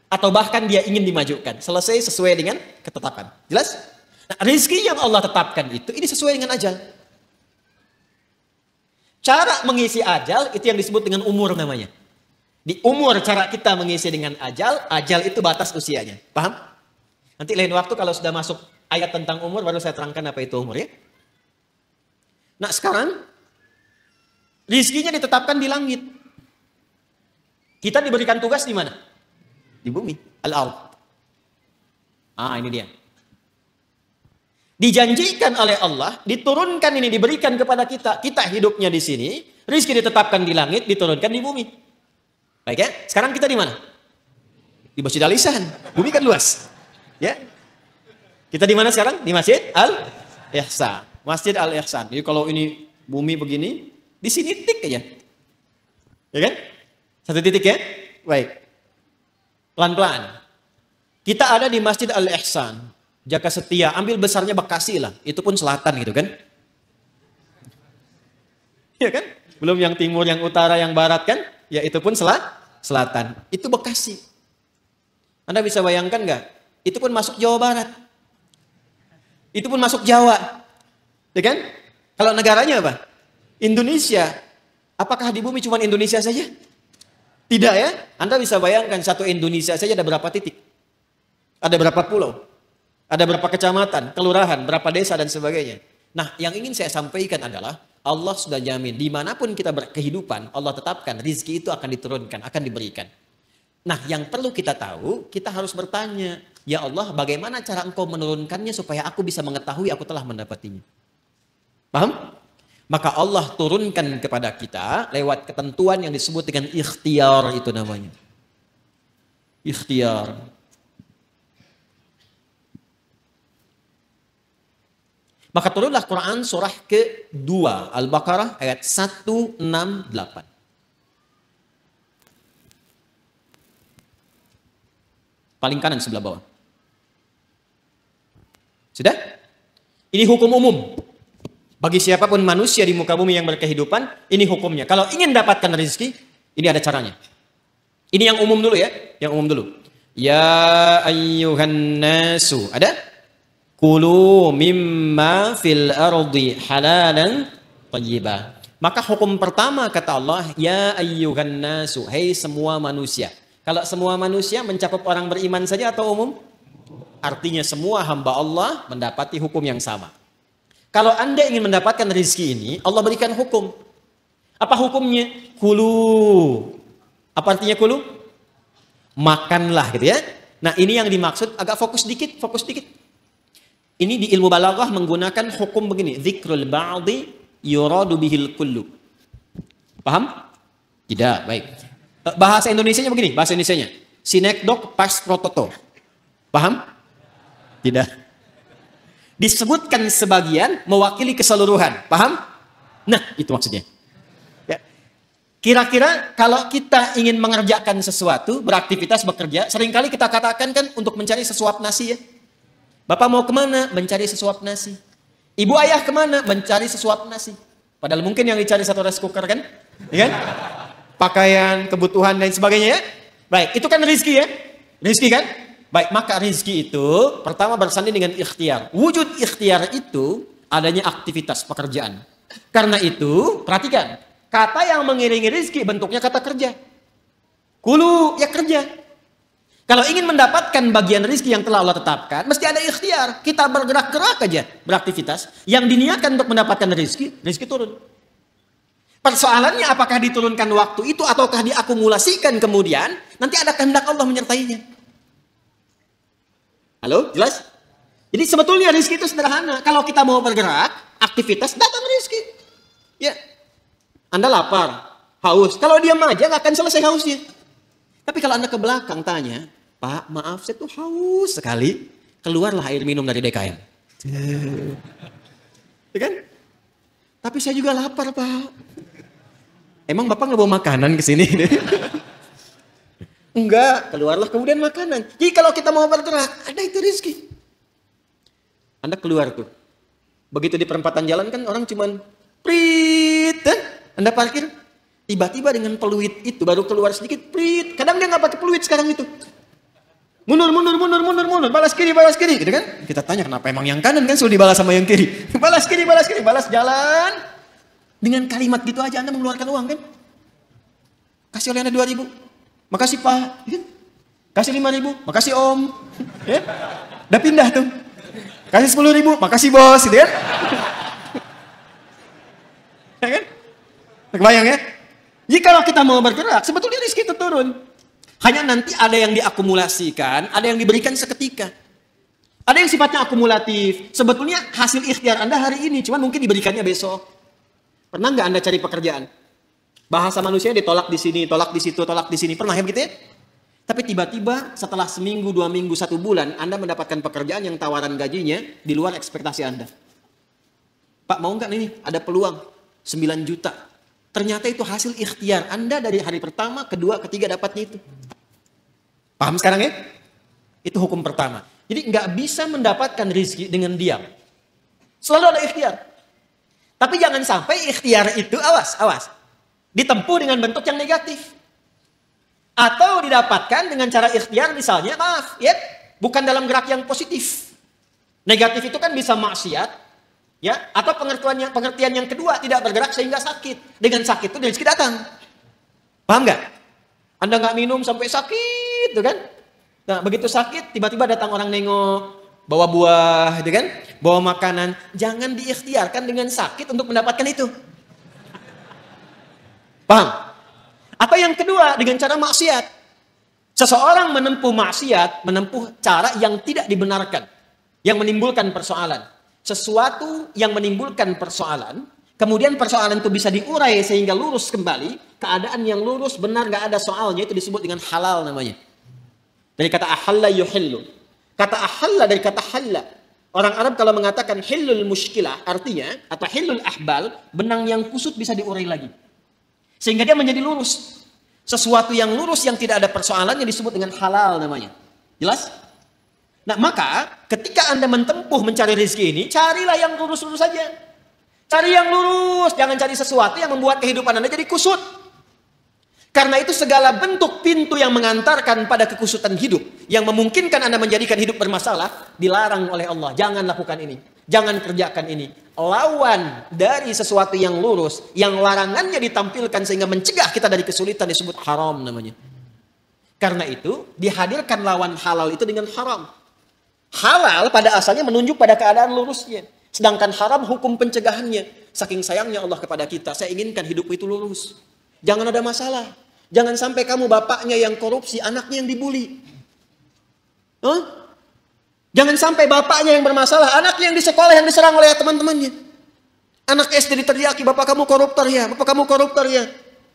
atau bahkan dia ingin dimajukan. Selesai sesuai dengan ketetapan. Jelas? Nah, rizki yang Allah tetapkan itu, ini sesuai dengan ajal. Cara mengisi ajal, itu yang disebut dengan umur namanya. Di umur cara kita mengisi dengan ajal itu batas usianya. Paham? Nanti lain waktu kalau sudah masuk ayat tentang umur, baru saya terangkan apa itu umur ya. Nah sekarang, rizkinya ditetapkan di langit. Kita diberikan tugas di mana? Di bumi, al-ard. Ini dia. Dijanjikan oleh Allah, diturunkan ini, diberikan kepada kita. Kita hidupnya di sini, rizki ditetapkan di langit, diturunkan di bumi. Baik ya, sekarang kita di mana? Di Masjid Al-Ihsan. Bumi kan luas. Ya. Kita di mana sekarang? Di Masjid Al-Ihsan. Masjid Al-Ihsan. Jadi kalau ini bumi begini, di sini titik aja. Ya kan? 1 titik ya? Baik. Pelan-pelan. Kita ada di Masjid Al-Ihsan. Jaka Setia, ambil besarnya Bekasi lah. Itu pun selatan gitu kan. Iya kan? Belum yang timur, yang utara, yang barat kan. Ya itu pun selatan. Itu Bekasi. Anda bisa bayangkan nggak? Itu pun masuk Jawa Barat. Itu pun masuk Jawa. Ya kan? Kalau negaranya apa? Indonesia. Apakah di bumi cuma Indonesia saja? Tidak ya? Anda bisa bayangkan satu Indonesia saja ada berapa titik? Ada berapa pulau? Ada berapa kecamatan, kelurahan, berapa desa dan sebagainya. Nah, yang ingin saya sampaikan adalah Allah sudah jamin dimanapun kita berkehidupan, Allah tetapkan rizki itu akan diturunkan, akan diberikan. Nah, yang perlu kita tahu, kita harus bertanya, ya Allah, bagaimana cara Engkau menurunkannya supaya aku bisa mengetahui aku telah mendapatinya? Paham? Maka Allah turunkan kepada kita lewat ketentuan yang disebut dengan ikhtiar, itu namanya. Ikhtiar. Maka turunlah Quran surah ke-2 Al-Baqarah ayat 168. Paling kanan sebelah bawah. Sudah? Ini hukum umum. Bagi siapapun manusia di muka bumi yang berkehidupan, ini hukumnya. Kalau ingin dapatkan rezeki, ini ada caranya. Ini yang umum dulu ya. Yang umum dulu. Ya ayyuhan nasu. Ada? Kulu mimma fil ardi halalan thayyibah. Maka hukum pertama kata Allah, ya ayyuhan nasu, hei semua manusia. Kalau semua manusia mencakup orang beriman saja atau umum? Artinya semua hamba Allah mendapati hukum yang sama. Kalau Anda ingin mendapatkan rezeki ini, Allah berikan hukum. Apa hukumnya? Kulu. Apa artinya kulu? Makanlah gitu ya. Nah ini yang dimaksud, agak fokus dikit. Ini di ilmu balaghah menggunakan hukum begini. Dzikrul ba'di yuradu bihil kullu. Paham? Tidak, baik. Bahasa Indonesianya begini, bahasa Indonesianya. Sinekdok pas prototo. Paham? Tidak. Disebutkan sebagian mewakili keseluruhan. Paham? Nah, itu maksudnya. Ya. Kira-kira kalau kita ingin mengerjakan sesuatu, beraktivitas, bekerja, seringkali kita katakan kan untuk mencari sesuap nasi ya. Bapak mau kemana? Mencari sesuap nasi. Ibu ayah kemana? Mencari sesuap nasi. Padahal mungkin yang dicari satu rice cooker kan? Ya kan? Pakaian, kebutuhan, dan sebagainya ya. Baik, itu kan rezeki ya. Rezeki kan? Baik, maka rezeki itu pertama bersanding dengan ikhtiar. Wujud ikhtiar itu adanya aktivitas pekerjaan. Karena itu, perhatikan. Kata yang mengiringi rezeki bentuknya kata kerja. Kulu, ya kerja. Kalau ingin mendapatkan bagian rezeki yang telah Allah tetapkan, mesti ada ikhtiar. Kita bergerak-gerak aja, beraktivitas. Yang diniatkan untuk mendapatkan rezeki, rezeki turun. Persoalannya apakah diturunkan waktu itu ataukah diakumulasikan kemudian, nanti ada kehendak Allah menyertainya. Halo, jelas? Jadi sebetulnya rezeki itu sederhana. Kalau kita mau bergerak, aktivitas, datang rezeki. Ya, Anda lapar, haus. Kalau diam aja nggak akan selesai hausnya. Tapi kalau Anda ke belakang tanya, Pak, maaf saya tuh haus sekali. Keluarlah air minum dari DKM. Ya kan? Tapi saya juga lapar, Pak. Emang Bapak nggak bawa makanan ke sini? Enggak, keluarlah kemudian makanan. Jadi kalau kita mau bergerak, ada itu rezeki. Anda keluar tuh. Begitu di perempatan jalan kan orang cuman prit, Anda parkir. Tiba-tiba dengan peluit itu baru keluar sedikit, prit. Kadang dia nggak pakai peluit sekarang itu. Mundur, balas kiri, gitu kan? Kita tanya kenapa emang yang kanan kan sudah dibalas sama yang kiri. Balas kiri, balas jalan. Dengan kalimat gitu aja Anda mengeluarkan uang kan? Kasih oleh Anda 2.000. Makasih Pak. Kasih 5.000. Makasih Om. Ya? Udah pindah tuh. Kasih 10.000. Makasih Bos, gitu kan? Ya kan? Kebayang ya? Jadi kalau kita mau bergerak, sebetulnya rezeki itu turun. Hanya nanti ada yang diakumulasikan, ada yang diberikan seketika. Ada yang sifatnya akumulatif. Sebetulnya hasil ikhtiar Anda hari ini, cuman mungkin diberikannya besok. Pernah nggak Anda cari pekerjaan? Bahasa manusia ditolak di sini, tolak di situ, tolak di sini. Pernah ya begitu ya? Tapi tiba-tiba setelah seminggu, 2 minggu, 1 bulan, Anda mendapatkan pekerjaan yang tawaran gajinya di luar ekspektasi Anda. Pak, mau nggak nih? Ada peluang 9 juta. Ternyata itu hasil ikhtiar Anda dari hari pertama, kedua, ketiga dapatnya itu. Paham sekarang ya? Itu hukum pertama. Jadi nggak bisa mendapatkan rezeki dengan diam. Selalu ada ikhtiar. Tapi jangan sampai ikhtiar itu, awas. Ditempuh dengan bentuk yang negatif. Atau didapatkan dengan cara ikhtiar misalnya, maaf, ya, bukan dalam gerak yang positif. Negatif itu kan bisa maksiat. Ya, atau pengertian yang kedua tidak bergerak sehingga sakit. Dengan sakit itu rezeki datang. Paham nggak? Anda nggak minum sampai sakit, tuh kan? Nah, begitu sakit tiba-tiba datang orang nengok, bawa buah, gitu kan? Bawa makanan. Jangan diikhtiarkan dengan sakit untuk mendapatkan itu. Paham? Atau yang kedua dengan cara maksiat. Seseorang menempuh maksiat, menempuh cara yang tidak dibenarkan, yang menimbulkan persoalan. Sesuatu yang menimbulkan persoalan, kemudian persoalan itu bisa diurai sehingga lurus kembali, keadaan yang lurus benar gak ada soalnya, itu disebut dengan halal namanya. Dari kata ahalla yuhillu. Kata ahalla dari kata halla. Orang Arab kalau mengatakan hillul mushkilah, artinya atau hillul ahbal, benang yang kusut bisa diurai lagi. Sehingga dia menjadi lurus. Sesuatu yang lurus yang tidak ada persoalannya disebut dengan halal namanya. Jelas? Nah, maka ketika Anda menempuh mencari rezeki ini, carilah yang lurus-lurus saja. Cari yang lurus, jangan cari sesuatu yang membuat kehidupan Anda jadi kusut. Karena itu segala bentuk pintu yang mengantarkan pada kekusutan hidup, yang memungkinkan Anda menjadikan hidup bermasalah, dilarang oleh Allah. Jangan lakukan ini, jangan kerjakan ini. Lawan dari sesuatu yang lurus, yang larangannya ditampilkan sehingga mencegah kita dari kesulitan disebut haram namanya. Karena itu dihadirkan lawan halal itu dengan haram. Halal pada asalnya menunjuk pada keadaan lurusnya. Sedangkan haram hukum pencegahannya. Saking sayangnya Allah kepada kita, saya inginkan hidup itu lurus. Jangan ada masalah. Jangan sampai kamu bapaknya yang korupsi, anaknya yang dibully. Jangan sampai bapaknya yang bermasalah, anaknya yang di sekolah yang diserang oleh teman-temannya. Anak SD diteriaki, bapak kamu koruptor ya, bapak kamu koruptor ya.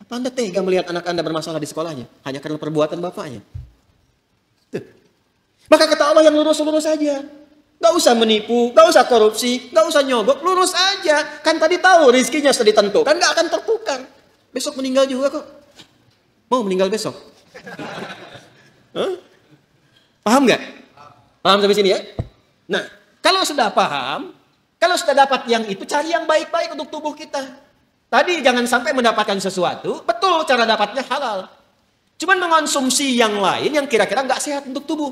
Apa Anda tega melihat anak Anda bermasalah di sekolahnya? Hanya karena perbuatan bapaknya. Tuh. Maka kata Allah yang lurus-lurus saja. Gak usah menipu, gak usah korupsi, gak usah nyogok, lurus aja. Kan tadi tahu rezekinya sudah ditentukan, gak akan tertukar. Besok meninggal juga kok. Mau meninggal besok? Paham gak? Paham sampai sini ya? Nah, kalau sudah paham, kalau sudah dapat yang itu, cari yang baik-baik untuk tubuh kita. Tadi jangan sampai mendapatkan sesuatu, betul cara dapatnya halal. Cuman mengonsumsi yang lain yang kira-kira gak sehat untuk tubuh.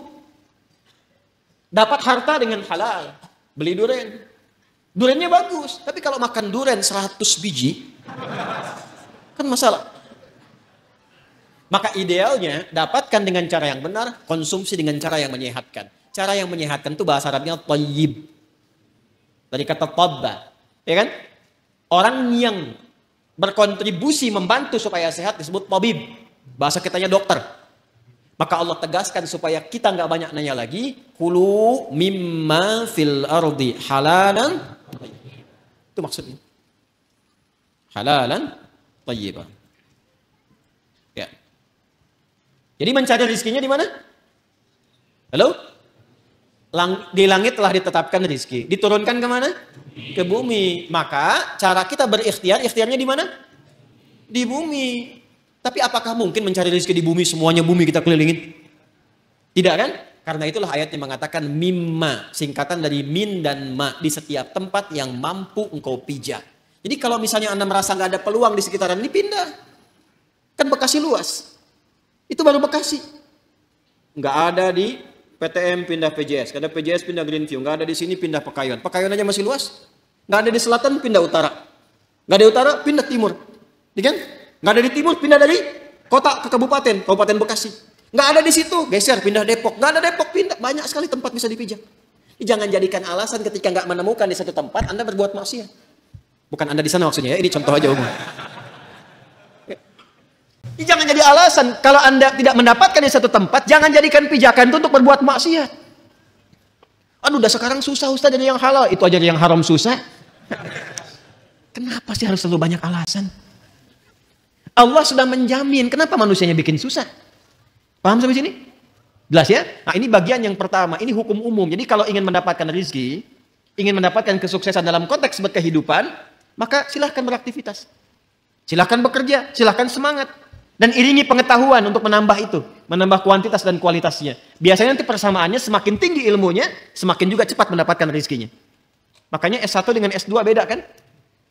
Dapat harta dengan halal, beli durian. Duriannya bagus, tapi kalau makan durian 100 biji, kan masalah. Maka idealnya dapatkan dengan cara yang benar, konsumsi dengan cara yang menyehatkan. Cara yang menyehatkan itu bahasa Arabnya thayyib. Dari kata tabba. Ya kan? Orang yang berkontribusi membantu supaya sehat disebut tabib. Bahasa kitanya dokter. Maka Allah tegaskan supaya kita nggak banyak nanya lagi. Kulu mimma fil ardi halalan. Itu maksudnya. Halalan thayyiban. Ya. Jadi mencari rezekinya di mana? Halo? Di langit telah ditetapkan rezeki. Diturunkan ke mana? Ke bumi. Maka cara kita berikhtiar, ikhtiarnya di mana? Di bumi. Tapi apakah mungkin mencari rezeki di bumi, semuanya bumi kita kelilingin? Tidak kan? Karena itulah ayat yang mengatakan mimma, singkatan dari min dan ma, di setiap tempat yang mampu engkau pijak. Jadi kalau misalnya Anda merasa nggak ada peluang di sekitaran ini, pindah. Kan Bekasi luas. Itu baru Bekasi. Nggak ada di PTM pindah PJS, nggak ada PJS pindah Greenview, nggak ada di sini pindah Pekayon. Pekayon aja masih luas. Nggak ada di selatan pindah utara. Nggak ada di utara pindah timur. Iya kan? Nggak ada di timur, pindah dari kota ke kabupaten, Kabupaten Bekasi. Nggak ada di situ, geser, pindah Depok. Nggak ada Depok, pindah. Banyak sekali tempat bisa dipijak. Jangan jadikan alasan ketika nggak menemukan di satu tempat, Anda berbuat maksiat. Bukan Anda di sana maksudnya ya, ini contoh aja umum. Jangan jadi alasan, kalau Anda tidak mendapatkan di satu tempat, jangan jadikan pijakan itu untuk berbuat maksiat. Aduh, udah sekarang susah Ustaz jadi yang halal, itu aja yang haram susah. Kenapa sih harus selalu banyak alasan? Allah sudah menjamin, kenapa manusianya bikin susah? Paham sampai sini? Jelas ya? Nah ini bagian yang pertama, ini hukum umum. Jadi kalau ingin mendapatkan rezeki, ingin mendapatkan kesuksesan dalam konteks berkehidupan, maka silahkan beraktivitas. Silahkan bekerja, silahkan semangat. Dan iringi pengetahuan untuk menambah itu. Menambah kuantitas dan kualitasnya. Biasanya nanti persamaannya semakin tinggi ilmunya, semakin juga cepat mendapatkan rezekinya. Makanya S1 dengan S2 beda kan?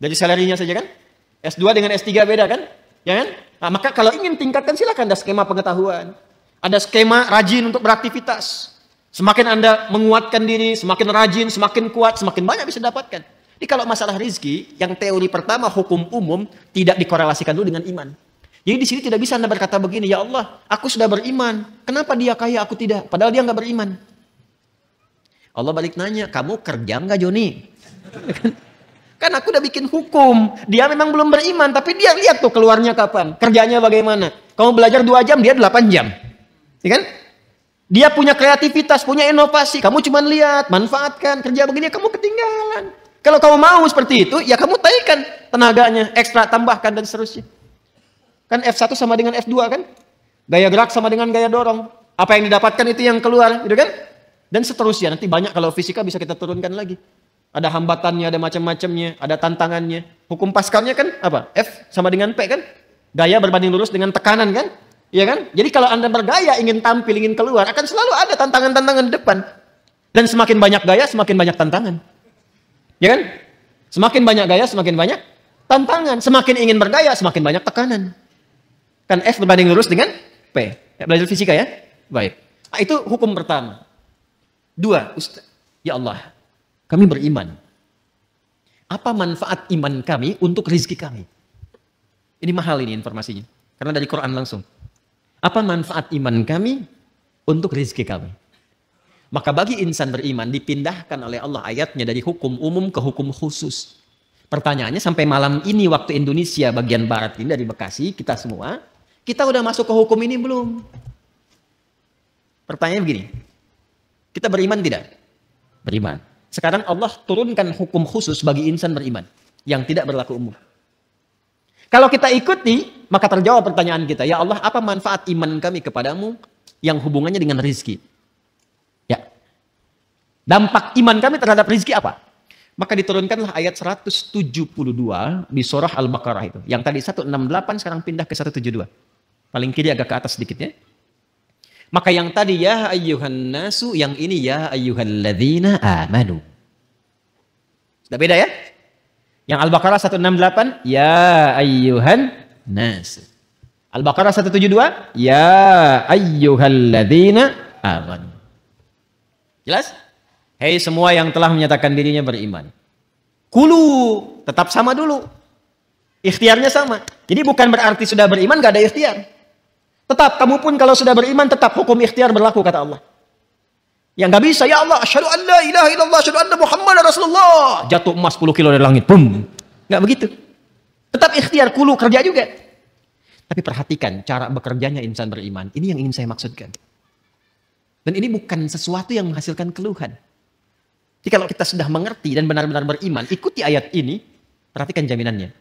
Dari salarinya saja kan? S2 dengan S3 beda kan? Ya kan? Nah, maka kalau ingin tingkatkan silakan ada skema pengetahuan. Ada skema rajin untuk beraktivitas. Semakin Anda menguatkan diri, semakin rajin, semakin kuat, semakin banyak bisa dapatkan. Jadi kalau masalah rezeki, yang teori pertama hukum umum tidak dikorelasikan dulu dengan iman. Jadi di sini tidak bisa Anda berkata begini, ya Allah, aku sudah beriman. Kenapa dia kaya, aku tidak? Padahal dia nggak beriman. Allah balik nanya, kamu kerja nggak Joni? Kan aku udah bikin hukum. Dia memang belum beriman, tapi dia lihat tuh keluarnya kapan. Kerjanya bagaimana. Kamu belajar 2 jam, dia 8 jam. Ya kan? Dia punya kreativitas, punya inovasi. Kamu cuma lihat, manfaatkan. Kerja begini, kamu ketinggalan. Kalau kamu mau seperti itu, ya kamu taikan tenaganya. Ekstra, tambahkan, dan seterusnya. Kan F1 sama dengan F2 kan? Gaya gerak sama dengan gaya dorong. Apa yang didapatkan itu yang keluar. Gitu kan? Dan seterusnya. Nanti banyak kalau fisika bisa kita turunkan lagi. Ada hambatannya, ada macam-macamnya, ada tantangannya. Hukum Pascalnya kan apa? F sama dengan P kan? Gaya berbanding lurus dengan tekanan kan? Iya kan? Jadi kalau Anda bergaya, ingin tampil, ingin keluar, akan selalu ada tantangan-tantangan di depan. Dan semakin banyak gaya, semakin banyak tantangan. Ya kan? Semakin banyak gaya, semakin banyak tantangan. Semakin ingin bergaya, semakin banyak tekanan. Kan F berbanding lurus dengan P. Ya, belajar fisika ya? Baik. Nah, itu hukum pertama. 2, Ustaz. Ya Allah, kami beriman. Apa manfaat iman kami untuk rezeki kami? Ini mahal ini informasinya. Karena dari Quran langsung. Apa manfaat iman kami untuk rezeki kami? Maka bagi insan beriman dipindahkan oleh Allah ayatnya dari hukum umum ke hukum khusus. Pertanyaannya sampai malam ini waktu Indonesia bagian barat ini dari Bekasi, kita semua, kita udah masuk ke hukum ini belum? Pertanyaannya begini. Kita beriman tidak? Beriman. Sekarang Allah turunkan hukum khusus bagi insan beriman yang tidak berlaku umum. Kalau kita ikuti, maka terjawab pertanyaan kita. Ya Allah, apa manfaat iman kami kepadamu yang hubungannya dengan rezeki? Ya. Dampak iman kami terhadap rezeki apa? Maka diturunkanlah ayat 172 di surah Al-Baqarah itu. Yang tadi 168 sekarang pindah ke 172. Paling kiri agak ke atas sedikit ya. Maka yang tadi ya ayyuhan nasu, yang ini ya ayyuhalladzina amanu. Sudah beda ya? Yang Al-Baqarah 168 ya ayyuhan nas. Al-Baqarah 172 ya ayyuhalladzina amanu. Jelas? Hei semua yang telah menyatakan dirinya beriman. Kulu tetap sama dulu. Ikhtiarnya sama. Jadi bukan berarti sudah beriman gak ada ikhtiar. Tetap, kamu pun kalau sudah beriman, tetap hukum ikhtiar berlaku, kata Allah. Yang nggak bisa, ya Allah, asyhadu an la ilaha illallah, asyhadu anna Muhammadar Rasulullah. Jatuh emas 10 kilo dari langit, boom. Nggak begitu. Tetap ikhtiar, kulu, kerja juga. Tapi perhatikan cara bekerjanya insan beriman. Ini yang ingin saya maksudkan. Dan ini bukan sesuatu yang menghasilkan keluhan. Jadi kalau kita sudah mengerti dan benar-benar beriman, ikuti ayat ini, perhatikan jaminannya.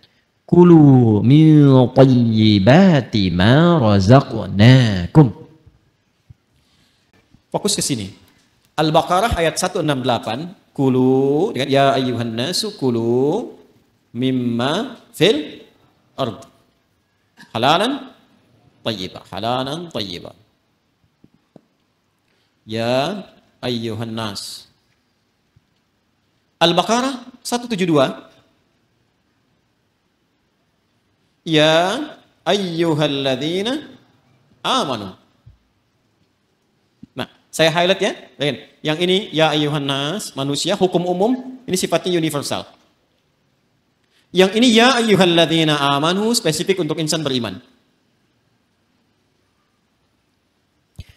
Kulu min thayyibati ma razaqnakum. Fokus ke sini. Al-Baqarah ayat 168. Kulu, ya ayyuhan nasu kulu mimma fil ard. Halalan thayyibah, halalan thayyibah. Ya ayyuhan nas. Al-Baqarah 172. Ya ayyuhalladzina amanu. Nah, saya highlight ya. Yang ini ya ayyuhan nas, manusia, hukum umum, ini sifatnya universal. Yang ini ya ayyuhalladzina amanu, spesifik untuk insan beriman.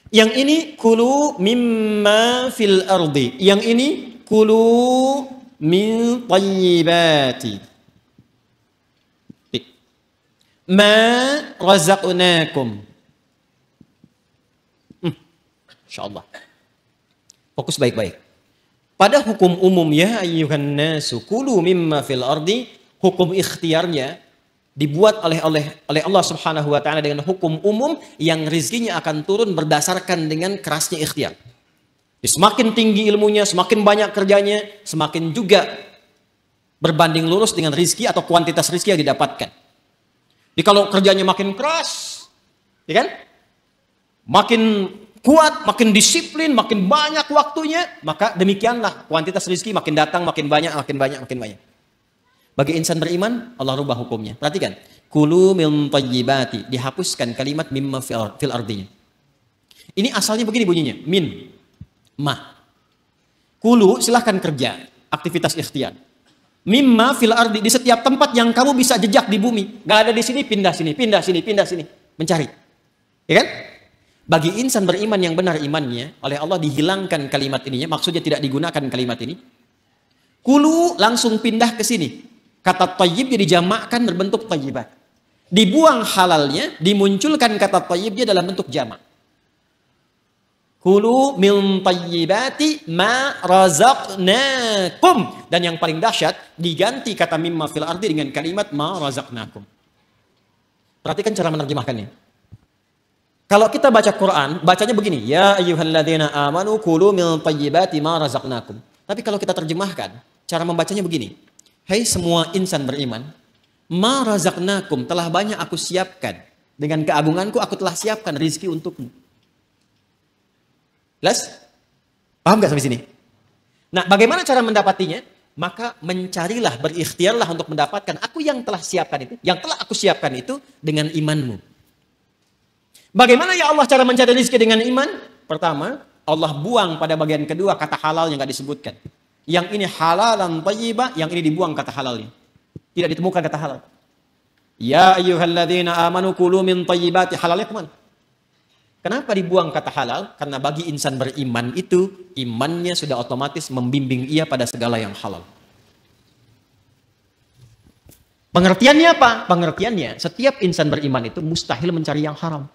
Yang ini kulu mimma fil ardi. Yang ini kulu min thayyibati ma razaqnakum. Insyaallah. Fokus baik-baik. Pada hukum umum ya ayyuhan nasu kulu mimma fil ardi, hukum ikhtiarnya dibuat oleh Allah Subhanahu wa taala dengan hukum umum yang rizkinya akan turun berdasarkan dengan kerasnya ikhtiar. Semakin tinggi ilmunya, semakin banyak kerjanya, semakin juga berbanding lurus dengan rizki atau kuantitas rizki yang didapatkan. Jadi kalau kerjanya makin keras, ya kan? Makin kuat, makin disiplin, makin banyak waktunya, maka demikianlah kuantitas rezeki makin datang, makin banyak, makin banyak, makin banyak. Bagi insan beriman, Allah rubah hukumnya. Perhatikan, kulu min thayyibati, dihapuskan kalimat mimma fil ardinya. Ini asalnya begini bunyinya, min, ma. Kulu silahkan kerja, aktivitas ikhtiar. Mimma fil ardi, di setiap tempat yang kamu bisa jejak di bumi. Gak ada di sini, pindah sini, pindah sini, pindah sini. Mencari. Ya kan? Bagi insan beriman yang benar imannya, oleh Allah dihilangkan kalimat ininya, maksudnya tidak digunakan kalimat ini. Kulu langsung pindah ke sini. Kata thayyib jadi dijamakkan berbentuk thayyibat. Dibuang halalnya, dimunculkan kata thayyibnya dalam bentuk jamak. Kulu min thayyibati ma razaqnakum. Dan yang paling dahsyat, diganti kata mimma fil ardi dengan kalimat ma razaqnakum. Perhatikan cara menerjemahkannya. Kalau kita baca Quran, bacanya begini, ya ayyuhalladzina amanu kulu min thayyibati ma razaqnakum. Tapi kalau kita terjemahkan, cara membacanya begini. Hai semua insan beriman, ma razaqnakum, telah banyak aku siapkan. Dengan keagunganku aku telah siapkan rizki untukmu. Jelas? Paham gak sampai sini? Nah, bagaimana cara mendapatinya? Maka mencarilah, berikhtiarlah untuk mendapatkan aku yang telah siapkan itu, yang telah aku siapkan itu dengan imanmu. Bagaimana ya Allah cara mencari rezeki dengan iman? Pertama, Allah buang pada bagian kedua kata halal yang gak disebutkan. Yang ini halalan thayyibah, yang ini dibuang kata halalnya. Tidak ditemukan kata halal. Ya ayyuhalladzina amanu kulu min thayyibati, halalnya kemana? Kenapa dibuang kata halal? Karena bagi insan beriman itu, imannya sudah otomatis membimbing ia pada segala yang halal. Pengertiannya apa? Pengertiannya, setiap insan beriman itu mustahil mencari yang haram.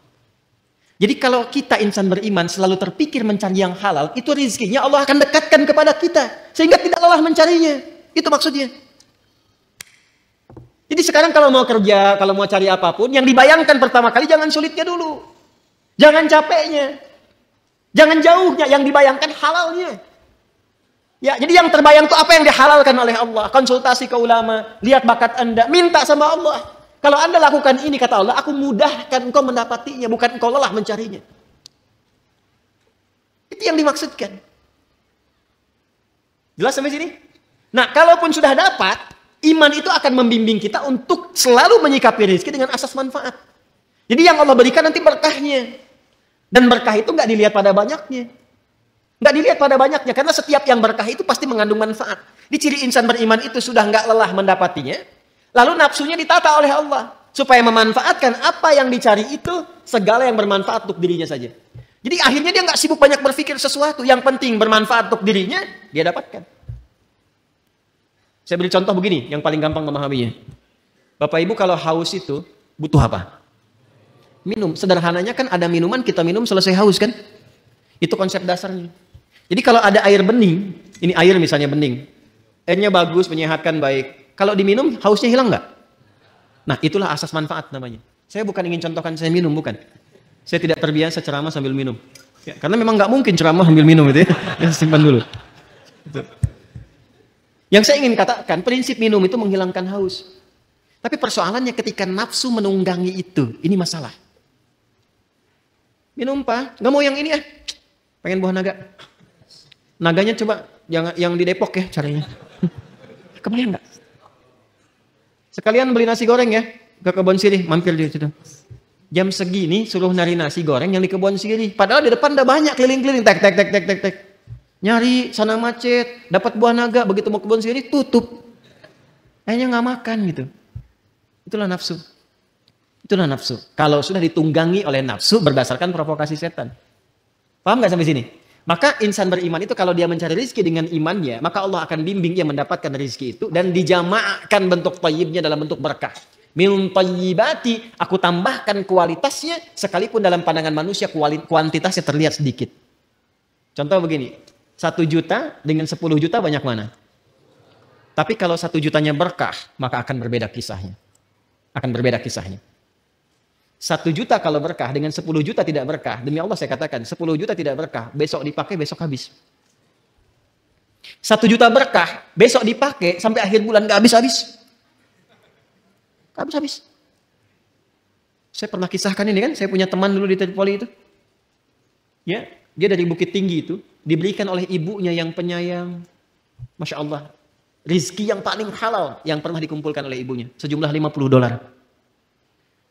Jadi kalau kita insan beriman selalu terpikir mencari yang halal, itu rezekinya Allah akan dekatkan kepada kita. Sehingga tidak lelah mencarinya. Itu maksudnya. Jadi sekarang kalau mau kerja, kalau mau cari apapun, yang dibayangkan pertama kali jangan sulitnya dulu. Jangan capeknya. Jangan jauhnya, yang dibayangkan halalnya. Ya, jadi yang terbayang itu apa yang dihalalkan oleh Allah. Konsultasi ke ulama, lihat bakat Anda, minta sama Allah. Kalau Anda lakukan ini, kata Allah, aku mudahkan engkau mendapatinya, bukan engkau lelah mencarinya. Itu yang dimaksudkan. Jelas sampai sini? Nah, kalaupun sudah dapat, iman itu akan membimbing kita untuk selalu menyikapi rezeki dengan asas manfaat. Jadi yang Allah berikan nanti berkahnya. Dan berkah itu nggak dilihat pada banyaknya. Nggak dilihat pada banyaknya, karena setiap yang berkah itu pasti mengandung manfaat. Di ciri insan beriman itu sudah nggak lelah mendapatinya, lalu nafsunya ditata oleh Allah. Supaya memanfaatkan apa yang dicari itu, segala yang bermanfaat untuk dirinya saja. Jadi akhirnya dia nggak sibuk banyak berpikir sesuatu. Yang penting bermanfaat untuk dirinya, dia dapatkan. Saya beri contoh begini, yang paling gampang memahaminya. Bapak Ibu kalau haus itu butuh apa? Minum. Sederhananya kan ada minuman, kita minum selesai haus kan? Itu konsep dasarnya. Jadi kalau ada air bening, ini air misalnya bening. Airnya bagus, menyehatkan, baik. Kalau diminum, hausnya hilang nggak? Nah, itulah asas manfaat namanya. Saya bukan ingin contohkan saya minum, bukan. Saya tidak terbiasa ceramah sambil minum. Ya, karena memang nggak mungkin ceramah sambil minum itu ya. Ya, simpan dulu. Itu. Yang saya ingin katakan, prinsip minum itu menghilangkan haus. Tapi persoalannya ketika nafsu menunggangi itu, ini masalah. Minum Pak, nggak mau yang ini ya. Pengen buah naga. Naganya coba yang di Depok ya caranya. Kebayang nggak? Sekalian beli nasi goreng ya ke kebun sirih, mampir di situ. Jam segini suruh nyari nasi goreng yang di kebun sirih. Padahal di depan udah banyak keliling-keliling, tek. Nyari sana macet, dapat buah naga, begitu mau kebun sirih tutup. Kayaknya nggak makan gitu. Itulah nafsu. Itulah nafsu. Kalau sudah ditunggangi oleh nafsu berdasarkan provokasi setan. Paham nggak sampai sini? Maka insan beriman itu kalau dia mencari rezeki dengan imannya, maka Allah akan bimbing dia mendapatkan rezeki itu dan dijamaahkan bentuk thayyibnya dalam bentuk berkah. Min thayyibati, aku tambahkan kualitasnya sekalipun dalam pandangan manusia kuantitasnya terlihat sedikit. Contoh begini, 1 juta dengan 10 juta banyak mana? Tapi kalau 1 jutanya berkah, maka akan berbeda kisahnya. Akan berbeda kisahnya. 1 juta kalau berkah dengan 10 juta tidak berkah. Demi Allah saya katakan 10 juta tidak berkah. Besok dipakai besok habis. 1 juta berkah. Besok dipakai sampai akhir bulan gak habis-habis. Gak habis-habis. Saya pernah kisahkan ini kan. Saya punya teman dulu di Tripoli itu. Ya, dia dari Bukit Tinggi itu. Diberikan oleh ibunya yang penyayang. Masya Allah. Rizki yang paling halal yang pernah dikumpulkan oleh ibunya. Sejumlah $50.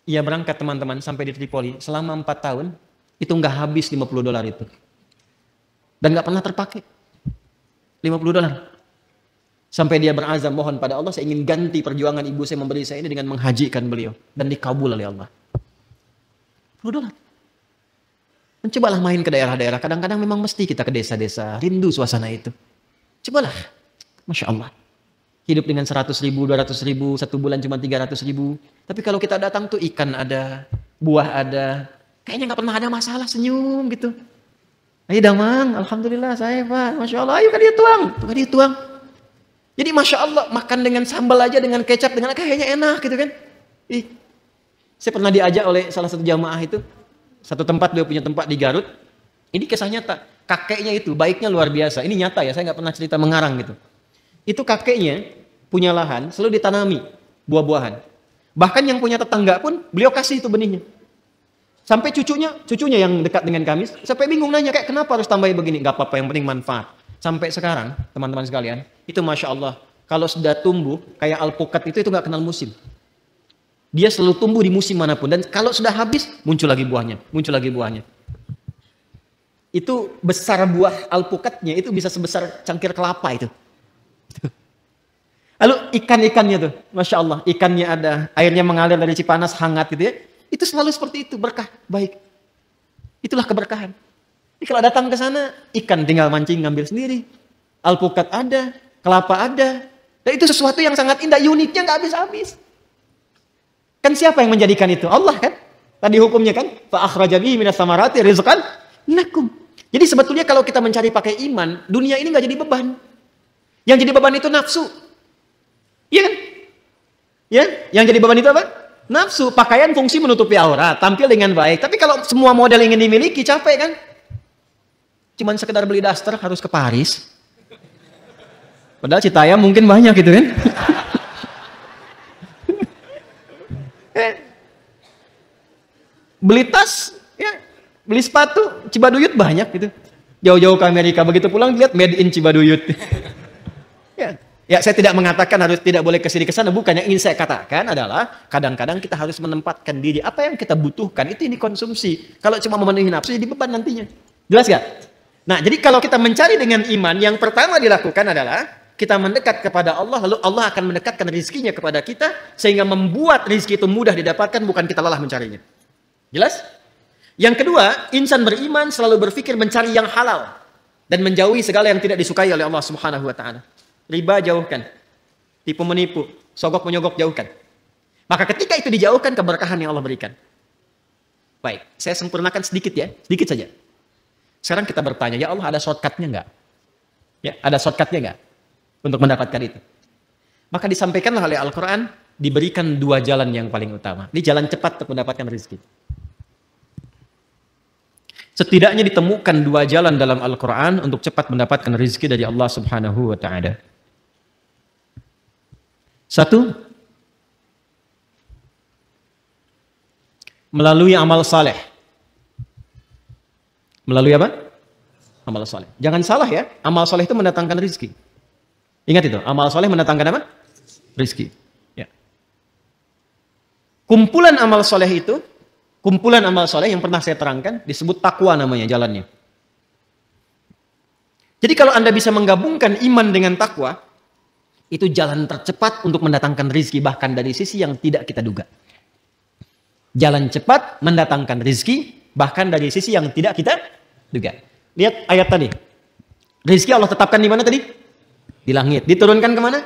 Ia berangkat teman-teman sampai di Tripoli selama 4 tahun itu nggak habis $50 itu dan nggak pernah terpakai $50 sampai dia berazam mohon pada Allah saya ingin ganti perjuangan ibu saya memberi saya ini dengan menghajikan beliau dan dikabul oleh Allah. $50. Mencobalah main ke daerah-daerah, kadang-kadang memang mesti kita ke desa-desa, rindu suasana itu. Cobalah, Masya Allah. Hidup dengan 100 ribu, 200 ribu, 1 bulan cuma 300 ribu. Tapi kalau kita datang tuh ikan ada, buah ada. Kayaknya gak pernah ada masalah, senyum gitu. Ayo damang, Alhamdulillah saya Pak. Masya Allah, ayo kan dia tuang. Tuh kan dia tuang. Jadi Masya Allah, makan dengan sambal aja, dengan kecap, dengan kayaknya enak gitu kan. Saya pernah diajak oleh salah satu jamaah itu. Satu tempat, dia punya tempat di Garut. Ini kisah nyata. Kakeknya itu, baiknya luar biasa. Ini nyata ya, saya gak pernah cerita mengarang gitu. Itu kakeknya punya lahan selalu ditanami buah-buahan. Bahkan yang punya tetangga pun beliau kasih itu benihnya. Sampai cucunya yang dekat dengan kami sampai bingung nanya kayak kenapa harus tambahin begini? Gak apa-apa yang penting manfaat. Sampai sekarang teman-teman sekalian itu Masya Allah kalau sudah tumbuh kayak alpukat itu gak kenal musim. Dia selalu tumbuh di musim manapun dan kalau sudah habis muncul lagi buahnya, Itu besar buah alpukatnya itu bisa sebesar cangkir kelapa itu. Lalu ikan-ikannya tuh, Masya Allah, ikannya ada, airnya mengalir dari Cipanas, hangat gitu ya. Itu selalu seperti itu, berkah, baik. Itulah keberkahan. Jadi kalau datang ke sana, ikan tinggal mancing, ngambil sendiri. Alpukat ada, kelapa ada. Dan itu sesuatu yang sangat indah, uniknya nggak habis-habis. Kan siapa yang menjadikan itu? Allah kan? Tadi hukumnya kan, fa akhraja bihi minas samarati rizqan lakum. Jadi sebetulnya kalau kita mencari pakai iman, dunia ini nggak jadi beban. Yang jadi beban itu nafsu. Iya kan? Ya, yang jadi beban itu apa? Nafsu. Pakaian fungsi menutupi aurat, tampil dengan baik. Tapi kalau semua model ingin dimiliki, capek kan? Cuman sekedar beli daster harus ke Paris. Padahal Citayam mungkin banyak gitu kan? Beli tas, ya, beli sepatu, Cibaduyut banyak gitu. Jauh-jauh ke Amerika, begitu pulang lihat made in Cibaduyut. Ya, saya tidak mengatakan harus tidak boleh kesini kesana, bukan. Yang ingin saya katakan adalah kadang-kadang kita harus menempatkan diri apa yang kita butuhkan itu ini konsumsi. Kalau cuma memenuhi nafsu jadi beban nantinya. Jelas gak? Nah, jadi kalau kita mencari dengan iman, yang pertama dilakukan adalah kita mendekat kepada Allah, lalu Allah akan mendekatkan rizkinya kepada kita, sehingga membuat rizki itu mudah didapatkan, bukan kita lelah mencarinya. Jelas? Yang kedua, insan beriman selalu berpikir mencari yang halal dan menjauhi segala yang tidak disukai oleh Allah Subhanahu wa taala. Riba jauhkan, tipu menipu, sogok menyogok jauhkan. Maka ketika itu dijauhkan, keberkahan yang Allah berikan. Baik, saya sempurnakan sedikit ya, sedikit saja. Sekarang kita bertanya, ya Allah, ada shortcutnya enggak? Ya, ada shortcutnya enggak untuk mendapatkan itu? Maka disampaikanlah oleh Al-Quran, diberikan dua jalan yang paling utama. Ini jalan cepat untuk mendapatkan rezeki. Setidaknya ditemukan dua jalan dalam Al-Quran untuk cepat mendapatkan rezeki dari Allah Subhanahu wa ta'ala. Satu, melalui amal saleh. Melalui apa? Amal saleh. Jangan salah ya, amal saleh itu mendatangkan rezeki. Ingat itu, amal saleh mendatangkan apa? Rezeki. Ya. Kumpulan amal saleh itu, kumpulan amal soleh yang pernah saya terangkan disebut takwa namanya jalannya. Jadi kalau Anda bisa menggabungkan iman dengan takwa, itu jalan tercepat untuk mendatangkan rizki, bahkan dari sisi yang tidak kita duga. Jalan cepat mendatangkan rizki, bahkan dari sisi yang tidak kita duga. Lihat ayat tadi. Rizki Allah tetapkan di mana tadi? Di langit. Diturunkan kemana?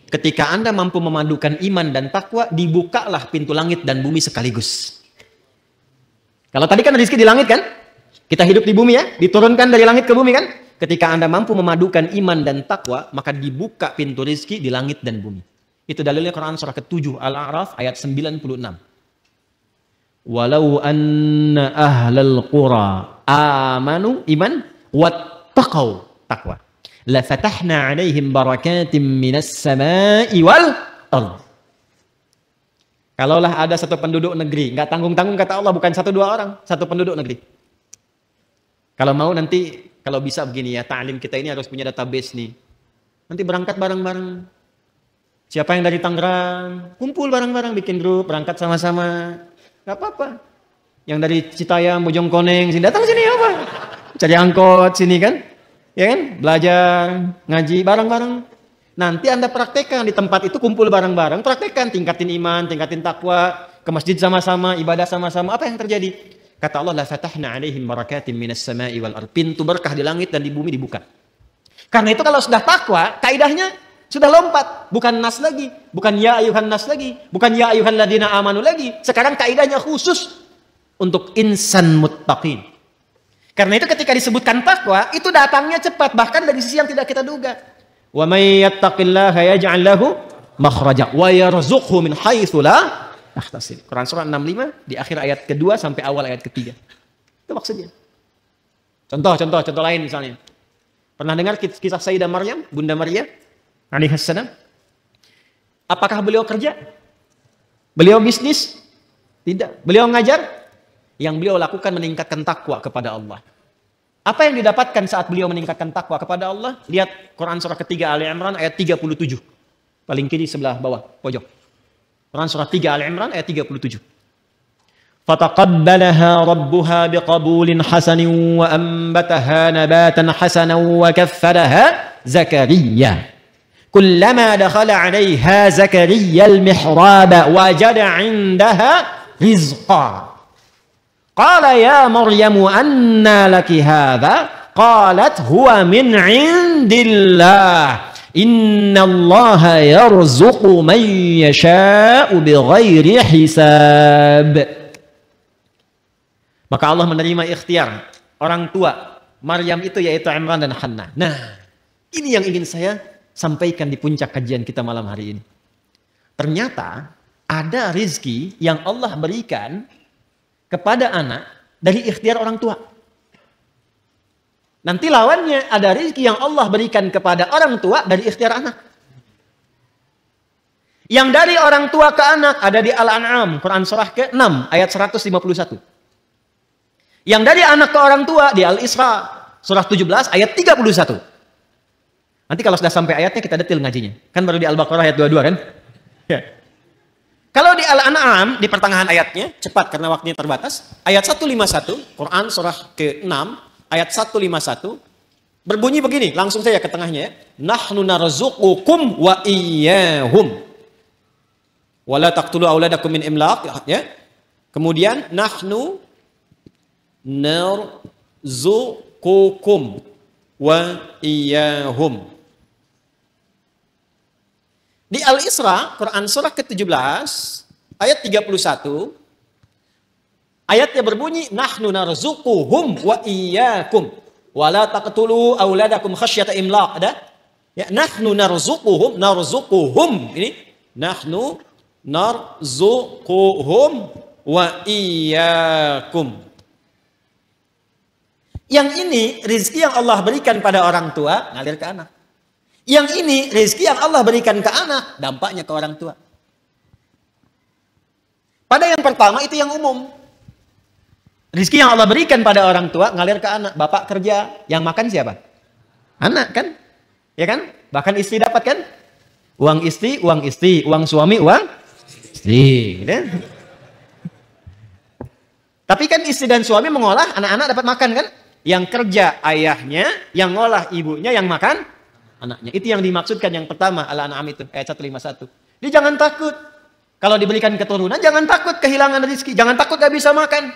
Ketika Anda mampu memadukan iman dan takwa, dibukalah pintu langit dan bumi sekaligus. Kalau tadi kan rizki di langit kan? Kita hidup di bumi ya, diturunkan dari langit ke bumi kan? Ketika Anda mampu memadukan iman dan takwa, maka dibuka pintu rizki di langit dan bumi. Itu dalilnya Quran surah ke-7 Al-A'raf ayat 96. Walau anna ahlal qura amanu iman wattaqau takwa. La fatahna alaihim barakatim minas sama'i wal ardh. Kalaulah ada satu penduduk negeri, nggak tanggung-tanggung kata Allah, bukan satu dua orang, satu penduduk negeri. Kalau mau nanti, kalau bisa begini ya, ta'lim kita ini harus punya database nih. Nanti berangkat bareng-bareng. Siapa yang dari Tangerang, kumpul bareng-bareng, bikin grup, berangkat sama-sama. Nggak apa-apa. Yang dari Citayam, Bojongkoneng, sini datang sini apa? Cari angkot sini kan? Ya kan? Belajar, ngaji bareng-bareng. Nanti Anda praktekkan di tempat itu, kumpul bareng-bareng, praktekkan, tingkatin iman, tingkatin takwa, ke masjid sama-sama, ibadah sama-sama. Apa yang terjadi? Kata Allah, la fatahna alaihim barakatim minas sama'i wal ardh. Pintu berkah di langit dan di bumi dibuka. Karena itu kalau sudah takwa, kaidahnya sudah lompat, bukan nas lagi, bukan ya ayuhan nas lagi, bukan ya ayuhan ladina amanu lagi. Sekarang kaidahnya khusus untuk insan muttaqin. Karena itu ketika disebutkan takwa, itu datangnya cepat, bahkan dari sisi yang tidak kita duga. Wa may yattaqillaha yaj'al lahu makhraja wa yarzuqhu min haitsu la yahtasib. Quran surah 65 di akhir ayat kedua sampai awal ayat ketiga. Itu maksudnya. Contoh lain misalnya. Pernah dengar kisah Sayyidah Maryam, Bunda Maria alaihissalam? Apakah beliau kerja? Beliau bisnis? Tidak. Beliau ngajar? Yang beliau lakukan meningkatkan takwa kepada Allah. Apa yang didapatkan saat beliau meningkatkan takwa kepada Allah? Lihat Quran surah ketiga Ali Imran ayat 37. Paling kiri sebelah bawah, pojok. Quran surah 3 Ali Imran ayat 37. Fataqabbalaha rabbuha biqabulin hasanin wa anbataha nabatan hasanan wa kaffaraha Zakaria. Kullama dakhala 'alayha Zakaria al-mihraba wajada 'indaha rizqa. Qala ya Maryamu anna laki hadha? Qalat huwa min 'indillah. Innallaha yarzuqu man yasha'u bighairi hisab. Maka Allah menerima ikhtiar orang tua Maryam itu, yaitu Imran dan Hannah. Nah, ini yang ingin saya sampaikan di puncak kajian kita malam hari ini. Ternyata ada rizki yang Allah berikan kepada anak dari ikhtiar orang tua. Nanti lawannya ada rizki yang Allah berikan kepada orang tua dari ikhtiar anak. Yang dari orang tua ke anak ada di Al-An'am, Quran surah ke-6 ayat 151. Yang dari anak ke orang tua di Al-Isra surah 17 ayat 31. Nanti kalau sudah sampai ayatnya kita detil ngajinya. Kan baru di Al-Baqarah ayat 22 kan? Ya. Kalau di Al-An'am, di pertengahan ayatnya, cepat karena waktunya terbatas, ayat 151, Quran surah ke-6, ayat 151, Berbunyi begini, langsung saja ke tengahnya ya. Nahnu narzuqukum wa iyyahum. Wala taqtulu auladakum min imlaq, ya. Kemudian nahnu narzuqukum wa iyyahum. Di Al-Isra, Quran surah ke-17, ayat 31, ayatnya berbunyi nahnu narzuquhum wa iyyakum. Wala taqtulu auladakum khasyata imlaq. Ada? Ya, nahnu narzuquhum ini nahnu narzuquhum wa iyyakum. Yang ini rezeki yang Allah berikan pada orang tua ngalir ke anak. Yang ini rezeki yang Allah berikan ke anak dampaknya ke orang tua. Pada yang pertama itu yang umum. Rizki yang Allah berikan pada orang tua ngalir ke anak. Bapak kerja, yang makan siapa? Anak kan? Ya kan? Bahkan istri dapat kan? Uang istri, uang suami, uang istri. Gitu. Tapi kan istri dan suami mengolah, anak-anak dapat makan kan? Yang kerja ayahnya, yang ngolah ibunya, yang makan anaknya. Itu yang dimaksudkan yang pertama, Al-An'am itu, ayat 151. Jadi jangan takut. Kalau diberikan keturunan, jangan takut kehilangan rezeki. Jangan takut gak bisa makan.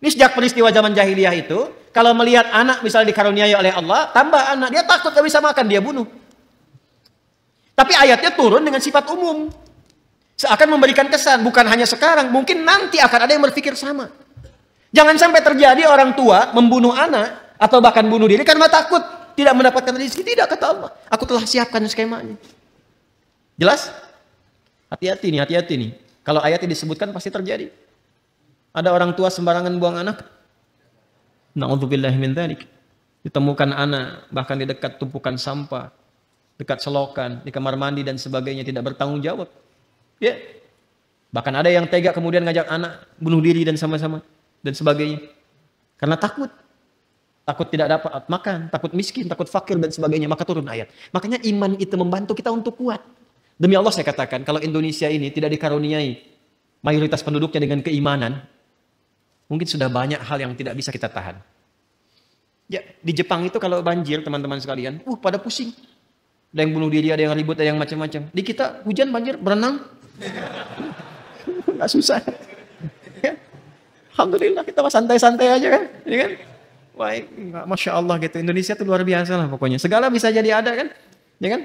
Ini sejak peristiwa zaman jahiliyah itu, kalau melihat anak misalnya dikaruniai oleh Allah, tambah anak, dia takut gak bisa makan, dia bunuh. Tapi ayatnya turun dengan sifat umum. Seakan memberikan kesan, bukan hanya sekarang, mungkin nanti akan ada yang berpikir sama. Jangan sampai terjadi orang tua membunuh anak, atau bahkan bunuh diri karena takut tidak mendapatkan rezeki. Tidak, kata Allah. Aku telah siapkan skemanya. Jelas? Hati-hati nih. Kalau ayatnya disebutkan pasti terjadi. Ada orang tua sembarangan buang anak. Na'udzubillahi min dzalik. Ditemukan anak bahkan di dekat tumpukan sampah, dekat selokan, di kamar mandi dan sebagainya, tidak bertanggung jawab. Ya. Bahkan ada yang tega kemudian ngajak anak bunuh diri dan sama-sama dan sebagainya. Karena takut. Takut tidak dapat makan, takut miskin, takut fakir dan sebagainya, maka turun ayat. Makanya iman itu membantu kita untuk kuat. Demi Allah saya katakan, kalau Indonesia ini tidak dikaruniai mayoritas penduduknya dengan keimanan, mungkin sudah banyak hal yang tidak bisa kita tahan. Ya, di Jepang itu kalau banjir, teman-teman sekalian, pada pusing. Ada yang bunuh diri, ada yang ribut, ada yang macam-macam. Di kita hujan, banjir, berenang. Nggak susah. Ya. Alhamdulillah, kita santai-santai aja kan. Ya kan? Baik, Masya Allah gitu. Indonesia itu luar biasa lah pokoknya. Segala bisa jadi ada kan. Ya kan?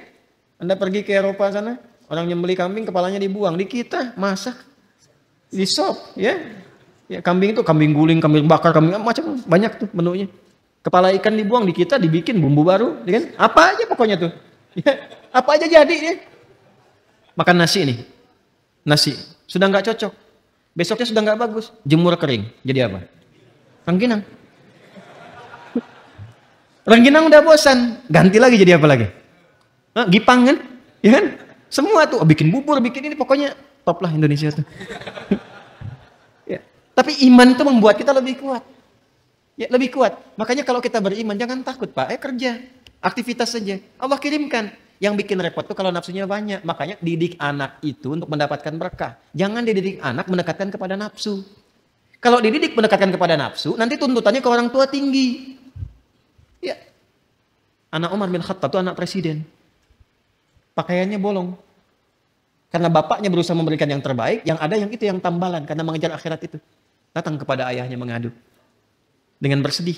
Anda pergi ke Eropa sana, orang nyembeli kambing, kepalanya dibuang. Di kita, masak. Di sop, ya. Ya, kambing itu kambing guling, kambing bakar, kambing macam banyak tuh menunya. Kepala ikan dibuang, di kita dibikin bumbu baru, ya kan? Apa aja pokoknya tuh. Ya, apa aja jadi ya. Makan nasi nih. Nasi sudah nggak cocok. Besoknya sudah nggak bagus, jemur kering. Jadi apa? Rengginang. Rengginang udah bosan, ganti lagi jadi apa lagi? Gipang kan? Ya kan? Semua tuh bikin bubur, bikin ini, pokoknya top lah Indonesia tuh. Tapi iman itu membuat kita lebih kuat. Ya, lebih kuat. Makanya kalau kita beriman, jangan takut, Pak. Kerja. Aktivitas saja. Allah kirimkan. Yang bikin repot tuh kalau nafsunya banyak. Makanya didik anak itu untuk mendapatkan berkah. Jangan dididik anak mendekatkan kepada nafsu. Kalau dididik mendekatkan kepada nafsu, nanti tuntutannya ke orang tua tinggi. Ya. Anak Umar bin Khattab itu anak presiden. Pakaiannya bolong. Karena bapaknya berusaha memberikan yang terbaik, yang ada yang itu yang tambalan karena mengejar akhirat itu. Datang kepada ayahnya mengadu. Dengan bersedih.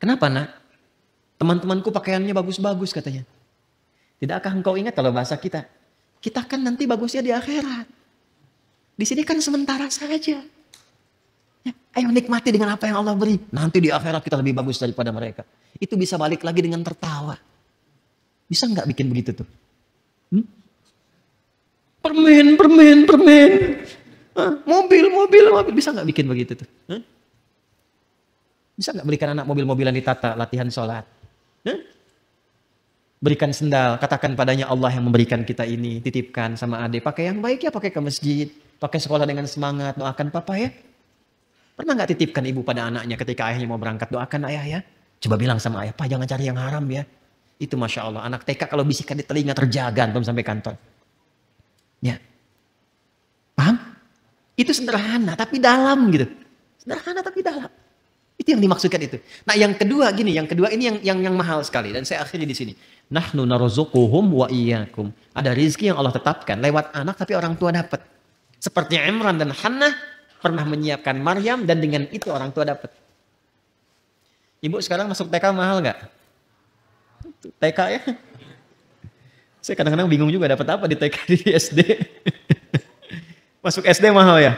Kenapa, Nak? Teman-temanku pakaiannya bagus-bagus katanya. Tidakkah engkau ingat kalau bahasa kita? Kita kan nanti bagusnya di akhirat. Di sini kan sementara saja. Ya, ayo nikmati dengan apa yang Allah beri. Nanti di akhirat kita lebih bagus daripada mereka. Itu bisa balik lagi dengan tertawa. Bisa nggak bikin begitu tuh? Permen. Mobil. Bisa nggak bikin begitu tuh? Bisa nggak berikan anak mobil-mobilan ditata, latihan sholat? Berikan sendal, katakan padanya Allah yang memberikan kita ini, titipkan sama adik. Pakai yang baik ya, pakai ke masjid. Pakai sekolah dengan semangat, doakan papa ya. Pernah nggak titipkan ibu pada anaknya ketika ayahnya mau berangkat? Doakan ayah ya. Coba bilang sama ayah, Pak jangan cari yang haram ya. Itu Masya Allah, anak TK kalau bisikan di telinga terjaga antum sampai kantor. Ya. Paham? Itu sederhana tapi dalam gitu. Sederhana tapi dalam. Itu yang dimaksudkan itu. Nah, yang kedua gini, yang kedua ini yang mahal sekali dan saya akhiri di sini. Nahnu narzuquhum wa iyyakum. Ada rizki yang Allah tetapkan lewat anak tapi orang tua dapat. Seperti Imran dan Hannah pernah menyiapkan Maryam dan dengan itu orang tua dapat. Ibu sekarang masuk TK mahal nggak? TK ya? Saya kadang-kadang bingung juga dapat apa di TK di SD. Masuk SD mahal ya?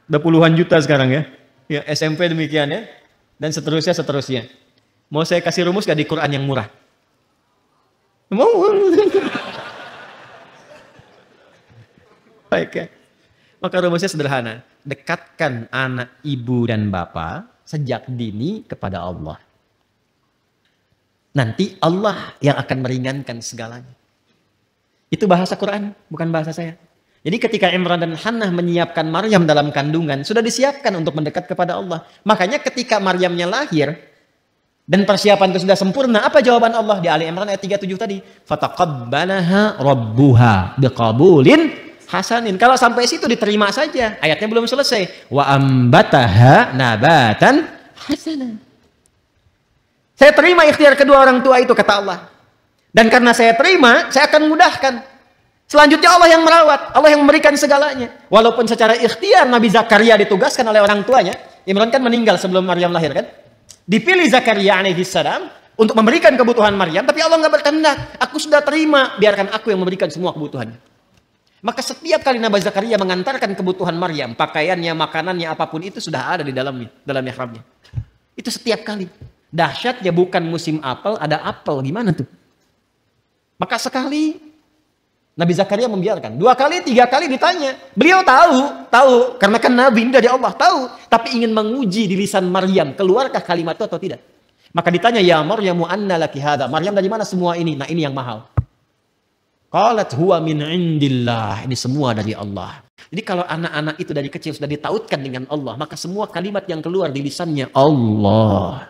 Udah puluhan juta sekarang ya. Ya SMP demikian ya. Dan seterusnya. Mau saya kasih rumus gak di Quran yang murah? Mau? Baik ya. Maka rumusnya sederhana. Dekatkan anak, ibu, dan bapak sejak dini kepada Allah. Nanti Allah yang akan meringankan segalanya. Itu bahasa Quran, bukan bahasa saya. Jadi ketika Imran dan Hannah menyiapkan Maryam dalam kandungan, sudah disiapkan untuk mendekat kepada Allah. Makanya ketika Maryamnya lahir, dan persiapan itu sudah sempurna, apa jawaban Allah di Ali Imran ayat 37 tadi? Fataqabbalaha rabbuha biqabulin hasanin. Kalau sampai situ diterima saja, ayatnya belum selesai. Wa ambataha nabatan hasanan. Saya terima ikhtiar kedua orang tua itu, kata Allah. Dan karena saya terima, saya akan mudahkan. Selanjutnya Allah yang merawat, Allah yang memberikan segalanya. Walaupun secara ikhtiar Nabi Zakaria ditugaskan oleh orang tuanya, Imran kan meninggal sebelum Maryam lahir kan? Dipilih Zakaria alaihissalam untuk memberikan kebutuhan Maryam, tapi Allah nggak berkehendak. Aku sudah terima, biarkan aku yang memberikan semua kebutuhan. Maka setiap kali Nabi Zakaria mengantarkan kebutuhan Maryam, pakaiannya, makanannya, apapun itu sudah ada di dalamnya, dalam mihrabnya. Itu setiap kali. Dahsyatnya bukan musim apel, ada apel, gimana tuh? Maka sekali Nabi Zakaria membiarkan. 2 kali, 3 kali ditanya. Beliau tahu. Karena kan Nabi ini dari Allah, tahu. Tapi ingin menguji di lisan Maryam. Keluarkah kalimat itu atau tidak? Maka ditanya, ya Maryamu anna laki hadha. Maryam dari mana semua ini? Nah ini yang mahal. Qalat huwa min indillah. Ini semua dari Allah. Jadi kalau anak-anak itu dari kecil sudah ditautkan dengan Allah, maka semua kalimat yang keluar di lisannya Allah.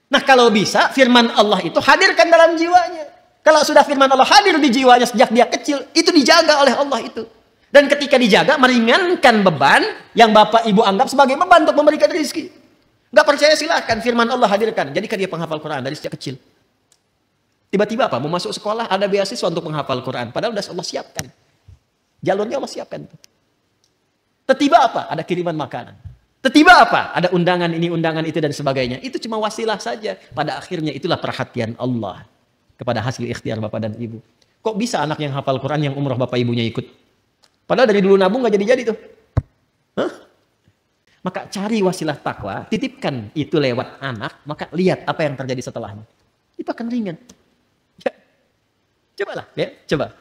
Nah kalau bisa, firman Allah itu hadirkan dalam jiwanya. Kalau sudah firman Allah hadir di jiwanya sejak dia kecil, itu dijaga oleh Allah itu. Dan ketika dijaga, meringankan beban yang bapak ibu anggap sebagai beban untuk memberikan rezeki. Gak percaya silahkan, firman Allah hadirkan. Jadikan dia penghafal Quran dari sejak kecil. Tiba-tiba apa? Mau masuk sekolah, ada beasiswa untuk menghafal Quran. Padahal sudah Allah siapkan. Jalurnya Allah siapkan. Tiba-tiba apa? Ada kiriman makanan. Tiba-tiba apa? Ada undangan ini, undangan itu, dan sebagainya. Itu cuma wasilah saja. Pada akhirnya itulah perhatian Allah kepada hasil ikhtiar bapak dan ibu. Kok bisa anak yang hafal Quran yang umroh bapak ibunya ikut? Padahal dari dulu nabung gak jadi-jadi tuh. Hah? Maka cari wasilah takwa, titipkan itu lewat anak, maka lihat apa yang terjadi setelahnya. Itu akan ringan. Ya. Cobalah, ya, coba.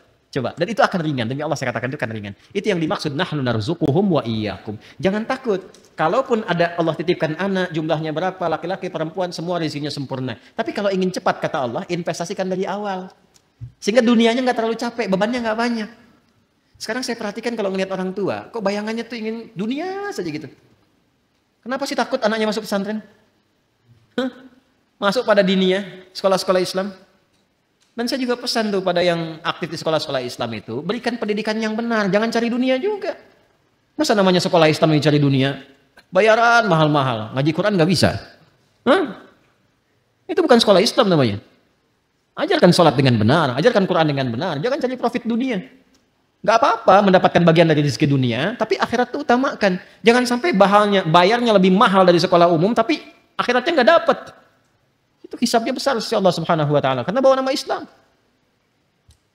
Dan itu akan ringan. Demi Allah saya katakan itu akan ringan. Itu yang dimaksud nahnu narzuquhum wa iyyakum. Jangan takut. Kalaupun ada Allah titipkan anak, jumlahnya berapa, laki-laki, perempuan, semua rezekinya sempurna. Tapi kalau ingin cepat, kata Allah, investasikan dari awal. Sehingga dunianya nggak terlalu capek, bebannya nggak banyak. Sekarang saya perhatikan kalau ngelihat orang tua, kok bayangannya tuh ingin dunia saja gitu. Kenapa sih takut anaknya masuk pesantren? Masuk pada dinia, sekolah-sekolah Islam. Dan saya juga pesan tuh pada yang aktif di sekolah-sekolah Islam itu, berikan pendidikan yang benar, jangan cari dunia juga. Masa namanya sekolah Islam yang cari dunia? Bayaran mahal-mahal, ngaji Quran nggak bisa. Itu bukan sekolah Islam namanya. Ajarkan sholat dengan benar, ajarkan Quran dengan benar, jangan cari profit dunia. Nggak apa-apa mendapatkan bagian dari rezeki dunia, tapi akhirat itu utamakan. Jangan sampai bayarnya lebih mahal dari sekolah umum, tapi akhiratnya nggak dapat. Itu hisabnya besar sisi Allah Subhanahu wa taala karena bawa nama Islam.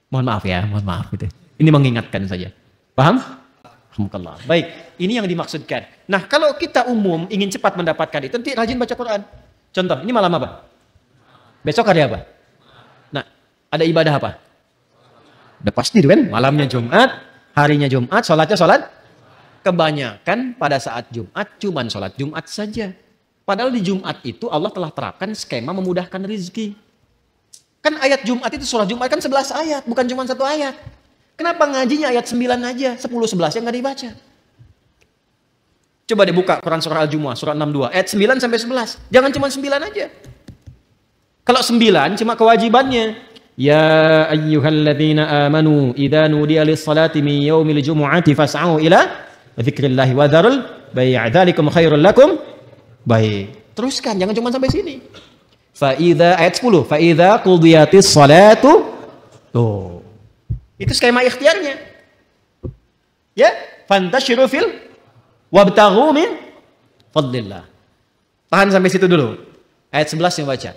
Mohon maaf gitu. Ini mengingatkan saja. Paham? Alhamdulillah. Baik, ini yang dimaksudkan. Nah, kalau kita umum ingin cepat mendapatkan itu, nanti rajin baca Quran. Contoh, ini malam apa? Besok hari apa? Nah, ada ibadah apa? Udah pasti kan? Malamnya Jumat, harinya Jumat, sholatnya sholat. Kebanyakan pada saat Jumat cuman sholat Jumat saja. Padahal di Jumat itu Allah telah terapkan skema memudahkan rezeki. Kan ayat Jumat itu surah Jumat kan 11 ayat, bukan cuma 1 ayat. Kenapa ngajinya ayat 9 aja, 10-11 yang nggak dibaca? Coba dibuka Quran surah Al-Jumu'ah, surah 62, ayat 9 sampai 11. Jangan cuma 9 aja. Kalau 9 cuma kewajibannya. Ya ayyuhalladzina amanu idza nudiya lis-salati min yaumil jumu'ati fas'au ila dzikrillahi wa dzarul bai' dzalikum khairul lakum Baik, teruskan, jangan cuma sampai sini. Ayat 10, fa idza qudiyatis salatu. Tuh. Itu skema ikhtiarnya. Ya, fantashiru fil wabtaghu min fadlillah. Tahan sampai situ dulu. Ayat 11 yang baca.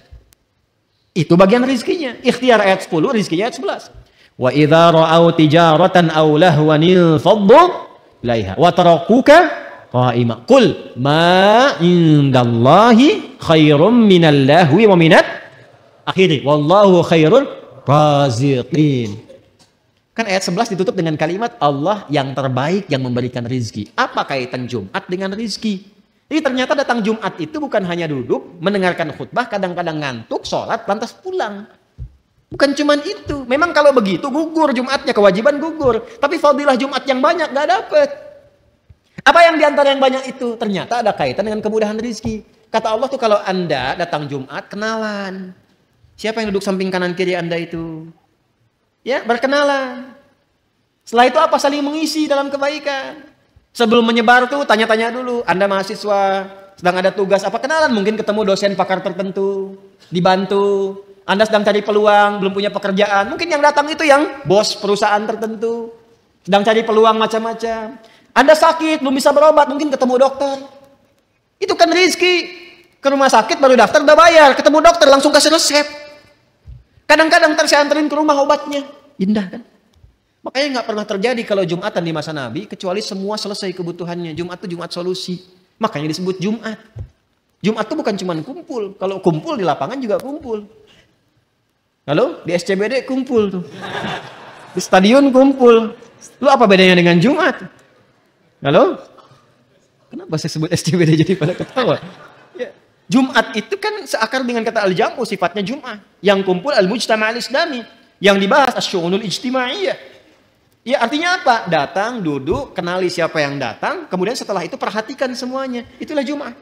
Itu bagian rizkinya. Ikhtiar ayat 10, rizkinya ayat 11. Wa idza ra'au tijaratan aw lahwan faddu ilaiha wa tarakuka qa'ima. Qul ma indallahi khairum minal lahwi wa minat akhiri. Wallahu khairur raziqin. Kan ayat 11 ditutup dengan kalimat Allah yang terbaik yang memberikan rizki. Apa kaitan Jumat dengan rizki? Jadi ternyata datang Jumat itu bukan hanya duduk, mendengarkan khutbah, kadang-kadang ngantuk, sholat, lantas pulang. Bukan cuman itu. Memang kalau begitu gugur Jumatnya, kewajiban gugur. Tapi fadilah Jumat yang banyak gak dapet. Apa yang diantara yang banyak itu? Ternyata ada kaitan dengan kemudahan rizki. Kata Allah tuh kalau Anda datang Jumat, kenalan. Siapa yang duduk samping kanan kiri Anda itu? Ya, berkenalan. Setelah itu apa? Saling mengisi dalam kebaikan. Sebelum menyebar tuh tanya-tanya dulu. Anda mahasiswa, sedang ada tugas apa? Kenalan, mungkin ketemu dosen pakar tertentu, dibantu. Anda sedang cari peluang, belum punya pekerjaan. Mungkin yang datang itu yang bos perusahaan tertentu, sedang cari peluang macam-macam. Anda sakit, belum bisa berobat, mungkin ketemu dokter. Itu kan rizki. Ke rumah sakit baru daftar, udah bayar. Ketemu dokter, langsung kasih resep. Kadang-kadang ntar saya anterin ke rumah obatnya. Indah kan? Makanya nggak pernah terjadi kalau Jumatan di masa Nabi, kecuali semua selesai kebutuhannya. Jumat itu Jumat solusi. Makanya disebut Jumat. Jumat itu bukan cuma kumpul. Kalau kumpul di lapangan juga kumpul. Halo? Di SCBD kumpul tuh. Di stadion kumpul. Lu apa bedanya dengan Jumat? Halo? Kenapa saya sebut SCBD jadi pada ketawa? Ya. Jumat itu kan seakar dengan kata al-jam'u, sifatnya Jum'ah. Yang kumpul al-mujtama' al-islami. Yang dibahas as-syu'unul ijtimaiyah. Ya artinya apa? Datang, duduk, kenali siapa yang datang, kemudian setelah itu perhatikan semuanya. Itulah Jumat.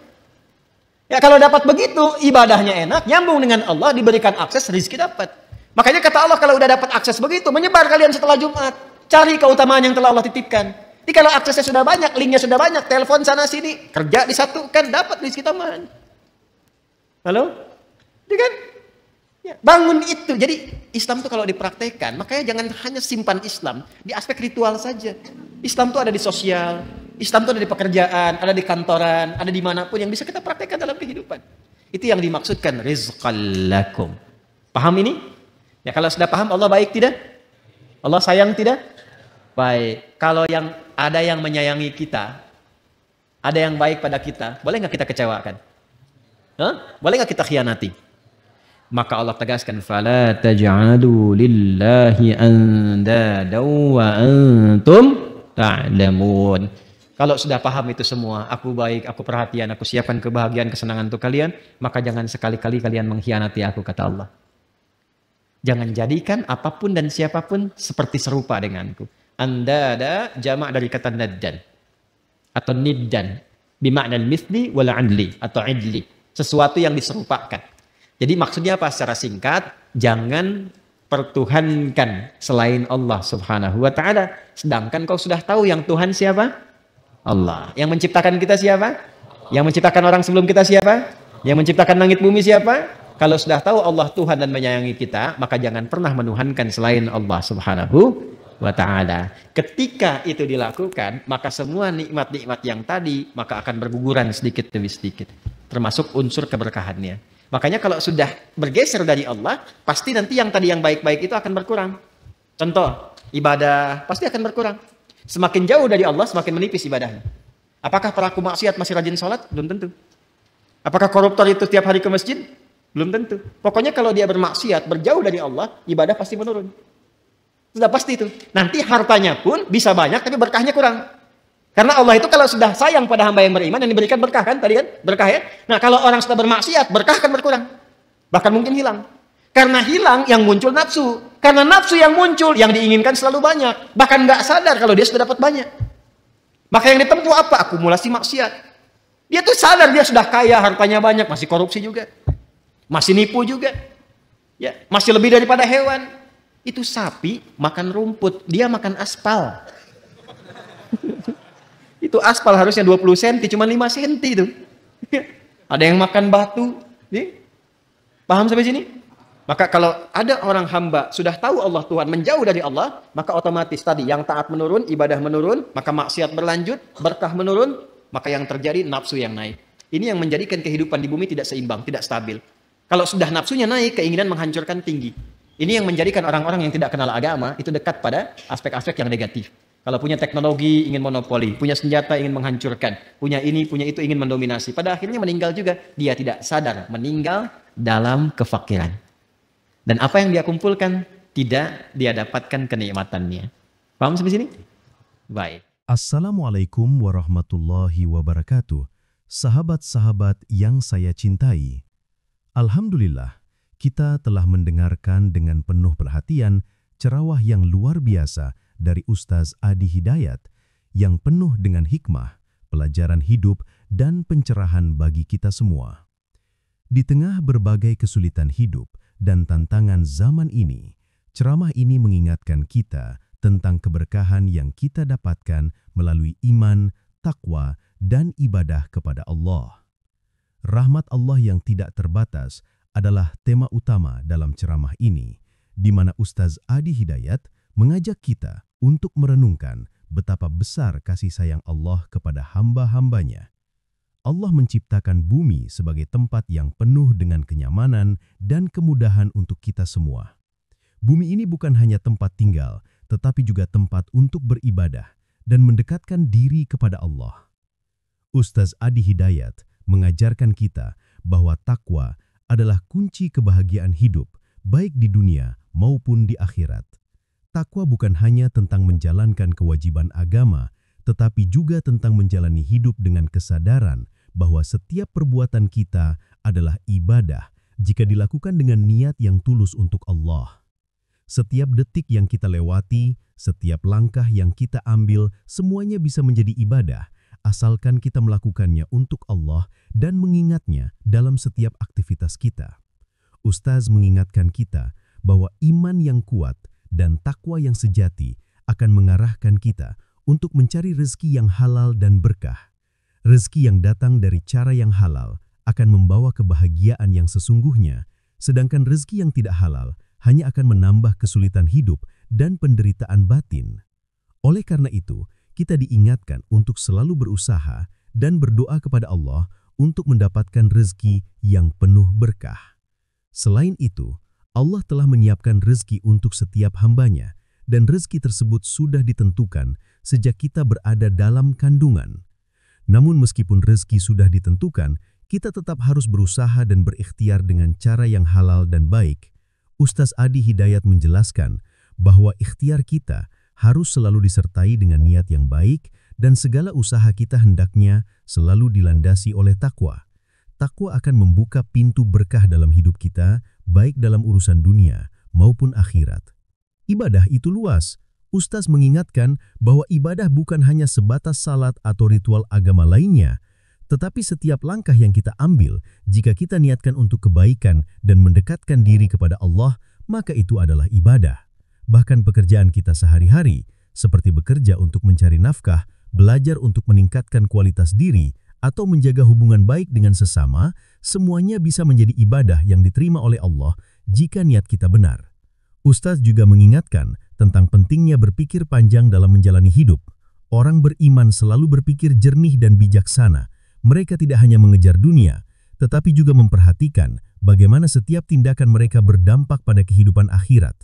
Ya kalau dapat begitu, ibadahnya enak, nyambung dengan Allah, diberikan akses, rezeki dapat. Makanya kata Allah kalau udah dapat akses begitu, menyebar kalian setelah Jumat. Cari keutamaan yang telah Allah titipkan. Jadi kalau aksesnya sudah banyak, linknya sudah banyak, telepon sana sini, kerja disatukan, dapat rezeki tambahan. Halo? Itu kan? Ya, bangun itu. Jadi Islam itu kalau dipraktekkan, makanya jangan hanya simpan Islam di aspek ritual saja. Islam itu ada di sosial, Islam itu ada di pekerjaan, ada di kantoran, ada dimanapun yang bisa kita praktekkan dalam kehidupan. Itu yang dimaksudkan rizqal lakum. Paham ini? Ya kalau sudah paham, Allah baik tidak? Allah sayang tidak? Baik. Kalau yang ada yang menyayangi kita, ada yang baik pada kita, boleh nggak kita kecewakan? Boleh nggak kita khianati? Maka Allah tegaskan, fala taj'alu lillahi andada wa antum ta'lamun. Kalau sudah paham itu semua, aku baik, aku perhatian, aku siapkan kebahagiaan, kesenangan untuk kalian, maka jangan sekali-kali kalian mengkhianati aku, kata Allah. Jangan jadikan apapun dan siapapun seperti serupa denganku. Andada jamak dari kata naddan atau niddan, bimakna al-mithli wal adli atau idli, sesuatu yang diserupakan. Jadi maksudnya apa secara singkat? Jangan pertuhankan selain Allah subhanahu wa ta'ala. Sedangkan kau sudah tahu yang Tuhan siapa? Allah. Yang menciptakan kita siapa? Yang menciptakan orang sebelum kita siapa? Yang menciptakan langit bumi siapa? Kalau sudah tahu Allah Tuhan dan menyayangi kita, maka jangan pernah menuhankan selain Allah subhanahu wa ta'ala. Ketika itu dilakukan, maka semua nikmat-nikmat yang tadi maka akan berguguran sedikit demi sedikit. Termasuk unsur keberkahannya. Makanya kalau sudah bergeser dari Allah, pasti nanti yang tadi yang baik-baik itu akan berkurang. Contoh, ibadah pasti akan berkurang. Semakin jauh dari Allah, semakin menipis ibadahnya. Apakah pelaku maksiat masih rajin sholat? Belum tentu. Apakah koruptor itu tiap hari ke masjid? Belum tentu. Pokoknya kalau dia bermaksiat, berjauh dari Allah, ibadah pasti menurun. Sudah pasti itu. Nanti hartanya pun bisa banyak, tapi berkahnya kurang. Karena Allah itu kalau sudah sayang pada hamba yang beriman, yang diberikan berkah kan tadi kan? Berkah ya. Nah kalau orang sudah bermaksiat, berkah akan berkurang. Bahkan mungkin hilang. Karena hilang yang muncul nafsu. Karena nafsu yang muncul, yang diinginkan selalu banyak. Bahkan nggak sadar kalau dia sudah dapat banyak. Maka yang ditempuh apa? Akumulasi maksiat. Dia tuh sadar dia sudah kaya, hartanya banyak, masih korupsi juga. Masih nipu juga. Ya, masih lebih daripada hewan. Itu sapi makan rumput, dia makan aspal. Itu aspal harusnya 20 cm, cuma 5 cm itu. Ada yang makan batu. Paham sampai sini? Maka kalau ada orang hamba sudah tahu Allah Tuhan, menjauh dari Allah, maka otomatis tadi yang taat menurun, ibadah menurun, maka maksiat berlanjut, berkah menurun, maka yang terjadi nafsu yang naik. Ini yang menjadikan kehidupan di bumi tidak seimbang, tidak stabil. Kalau sudah nafsunya naik, keinginan menghancurkan tinggi. Ini yang menjadikan orang-orang yang tidak kenal agama itu dekat pada aspek-aspek yang negatif. Kalau punya teknologi ingin monopoli, punya senjata ingin menghancurkan, punya ini, punya itu ingin mendominasi. Pada akhirnya meninggal juga, dia tidak sadar meninggal dalam kefakiran. Dan apa yang dia kumpulkan tidak dia dapatkan kenikmatannya. Paham sampai sini? Baik. Assalamualaikum warahmatullahi wabarakatuh. Sahabat-sahabat yang saya cintai. Alhamdulillah, kita telah mendengarkan dengan penuh perhatian ceramah yang luar biasa dari Ustaz Adi Hidayat yang penuh dengan hikmah, pelajaran hidup, dan pencerahan bagi kita semua. Di tengah berbagai kesulitan hidup dan tantangan zaman ini, ceramah ini mengingatkan kita tentang keberkahan yang kita dapatkan melalui iman, takwa, dan ibadah kepada Allah. Rahmat Allah yang tidak terbatas adalah tema utama dalam ceramah ini, di mana Ustaz Adi Hidayat mengajak kita untuk merenungkan betapa besar kasih sayang Allah kepada hamba-hambanya. Allah menciptakan bumi sebagai tempat yang penuh dengan kenyamanan dan kemudahan untuk kita semua. Bumi ini bukan hanya tempat tinggal, tetapi juga tempat untuk beribadah dan mendekatkan diri kepada Allah. Ustaz Adi Hidayat mengajarkan kita bahwa takwa adalah kunci kebahagiaan hidup, baik di dunia maupun di akhirat. Takwa bukan hanya tentang menjalankan kewajiban agama, tetapi juga tentang menjalani hidup dengan kesadaran bahwa setiap perbuatan kita adalah ibadah jika dilakukan dengan niat yang tulus untuk Allah. Setiap detik yang kita lewati, setiap langkah yang kita ambil, semuanya bisa menjadi ibadah, asalkan kita melakukannya untuk Allah dan mengingatnya dalam setiap aktivitas kita. Ustaz mengingatkan kita bahwa iman yang kuat dan takwa yang sejati akan mengarahkan kita untuk mencari rezeki yang halal dan berkah. Rezeki yang datang dari cara yang halal akan membawa kebahagiaan yang sesungguhnya, sedangkan rezeki yang tidak halal hanya akan menambah kesulitan hidup dan penderitaan batin. Oleh karena itu, kita diingatkan untuk selalu berusaha dan berdoa kepada Allah untuk mendapatkan rezeki yang penuh berkah. Selain itu, Allah telah menyiapkan rezeki untuk setiap hambanya, dan rezeki tersebut sudah ditentukan sejak kita berada dalam kandungan. Namun meskipun rezeki sudah ditentukan, kita tetap harus berusaha dan berikhtiar dengan cara yang halal dan baik. Ustaz Adi Hidayat menjelaskan bahwa ikhtiar kita harus selalu disertai dengan niat yang baik dan segala usaha kita hendaknya selalu dilandasi oleh takwa. Takwa akan membuka pintu berkah dalam hidup kita, baik dalam urusan dunia maupun akhirat. Ibadah itu luas. Ustaz mengingatkan bahwa ibadah bukan hanya sebatas salat atau ritual agama lainnya, tetapi setiap langkah yang kita ambil, jika kita niatkan untuk kebaikan dan mendekatkan diri kepada Allah, maka itu adalah ibadah. Bahkan pekerjaan kita sehari-hari, seperti bekerja untuk mencari nafkah, belajar untuk meningkatkan kualitas diri, atau menjaga hubungan baik dengan sesama, semuanya bisa menjadi ibadah yang diterima oleh Allah jika niat kita benar. Ustaz juga mengingatkan tentang pentingnya berpikir panjang dalam menjalani hidup. Orang beriman selalu berpikir jernih dan bijaksana. Mereka tidak hanya mengejar dunia, tetapi juga memperhatikan bagaimana setiap tindakan mereka berdampak pada kehidupan akhirat.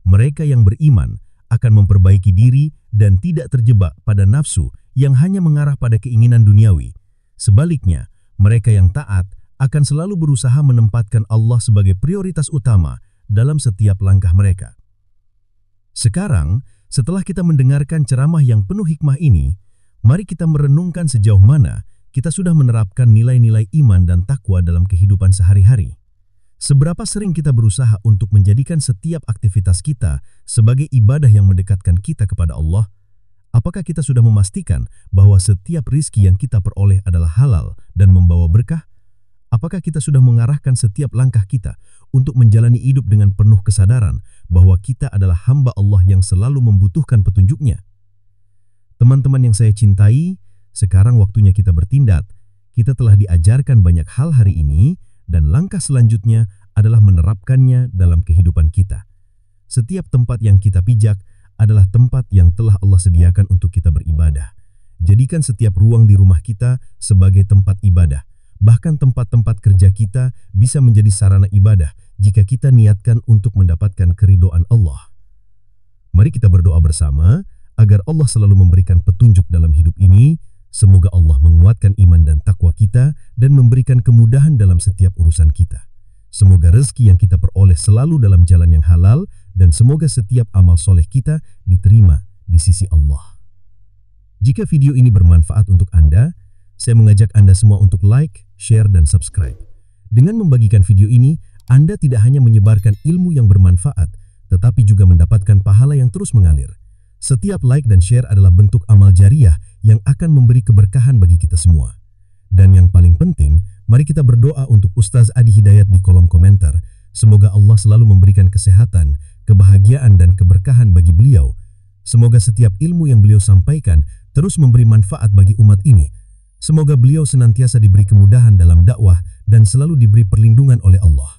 Mereka yang beriman akan memperbaiki diri dan tidak terjebak pada nafsu yang hanya mengarah pada keinginan duniawi. Sebaliknya, mereka yang taat akan selalu berusaha menempatkan Allah sebagai prioritas utama dalam setiap langkah mereka. Sekarang, setelah kita mendengarkan ceramah yang penuh hikmah ini, mari kita merenungkan sejauh mana kita sudah menerapkan nilai-nilai iman dan takwa dalam kehidupan sehari-hari. Seberapa sering kita berusaha untuk menjadikan setiap aktivitas kita sebagai ibadah yang mendekatkan kita kepada Allah? Apakah kita sudah memastikan bahwa setiap rizki yang kita peroleh adalah halal dan membawa berkah? Apakah kita sudah mengarahkan setiap langkah kita untuk menjalani hidup dengan penuh kesadaran bahwa kita adalah hamba Allah yang selalu membutuhkan petunjuknya? Teman-teman yang saya cintai, sekarang waktunya kita bertindak. kita telah diajarkan banyak hal hari ini dan langkah selanjutnya adalah menerapkannya dalam kehidupan kita. Setiap tempat yang kita pijak adalah tempat yang telah Allah sediakan untuk kita beribadah. Jadikan setiap ruang di rumah kita sebagai tempat ibadah. Bahkan tempat-tempat kerja kita bisa menjadi sarana ibadah jika kita niatkan untuk mendapatkan keridhaan Allah. Mari kita berdoa bersama agar Allah selalu memberikan petunjuk dalam hidup ini. Semoga Allah menguatkan iman dan takwa kita dan memberikan kemudahan dalam setiap urusan kita. Semoga rezeki yang kita peroleh selalu dalam jalan yang halal dan semoga setiap amal soleh kita diterima di sisi Allah. Jika video ini bermanfaat untuk Anda, saya mengajak Anda semua untuk like, share, dan subscribe. Dengan membagikan video ini, Anda tidak hanya menyebarkan ilmu yang bermanfaat, tetapi juga mendapatkan pahala yang terus mengalir. Setiap like dan share adalah bentuk amal jariah yang akan memberi keberkahan bagi kita semua. Dan yang paling penting, mari kita berdoa untuk Ustaz Adi Hidayat di kolom komentar. Semoga Allah selalu memberikan kesehatan, kebahagiaan, dan keberkahan bagi beliau. Semoga setiap ilmu yang beliau sampaikan terus memberi manfaat bagi umat ini. Semoga beliau senantiasa diberi kemudahan dalam dakwah dan selalu diberi perlindungan oleh Allah.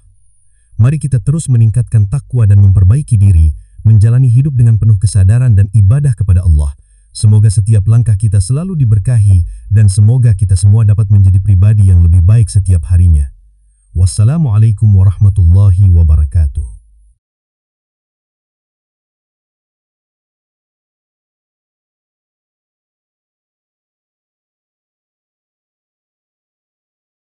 Mari kita terus meningkatkan takwa dan memperbaiki diri, menjalani hidup dengan penuh kesadaran dan ibadah kepada Allah. Semoga setiap langkah kita selalu diberkahi dan semoga kita semua dapat menjadi pribadi yang lebih baik setiap harinya. Wassalamualaikum warahmatullahi wabarakatuh.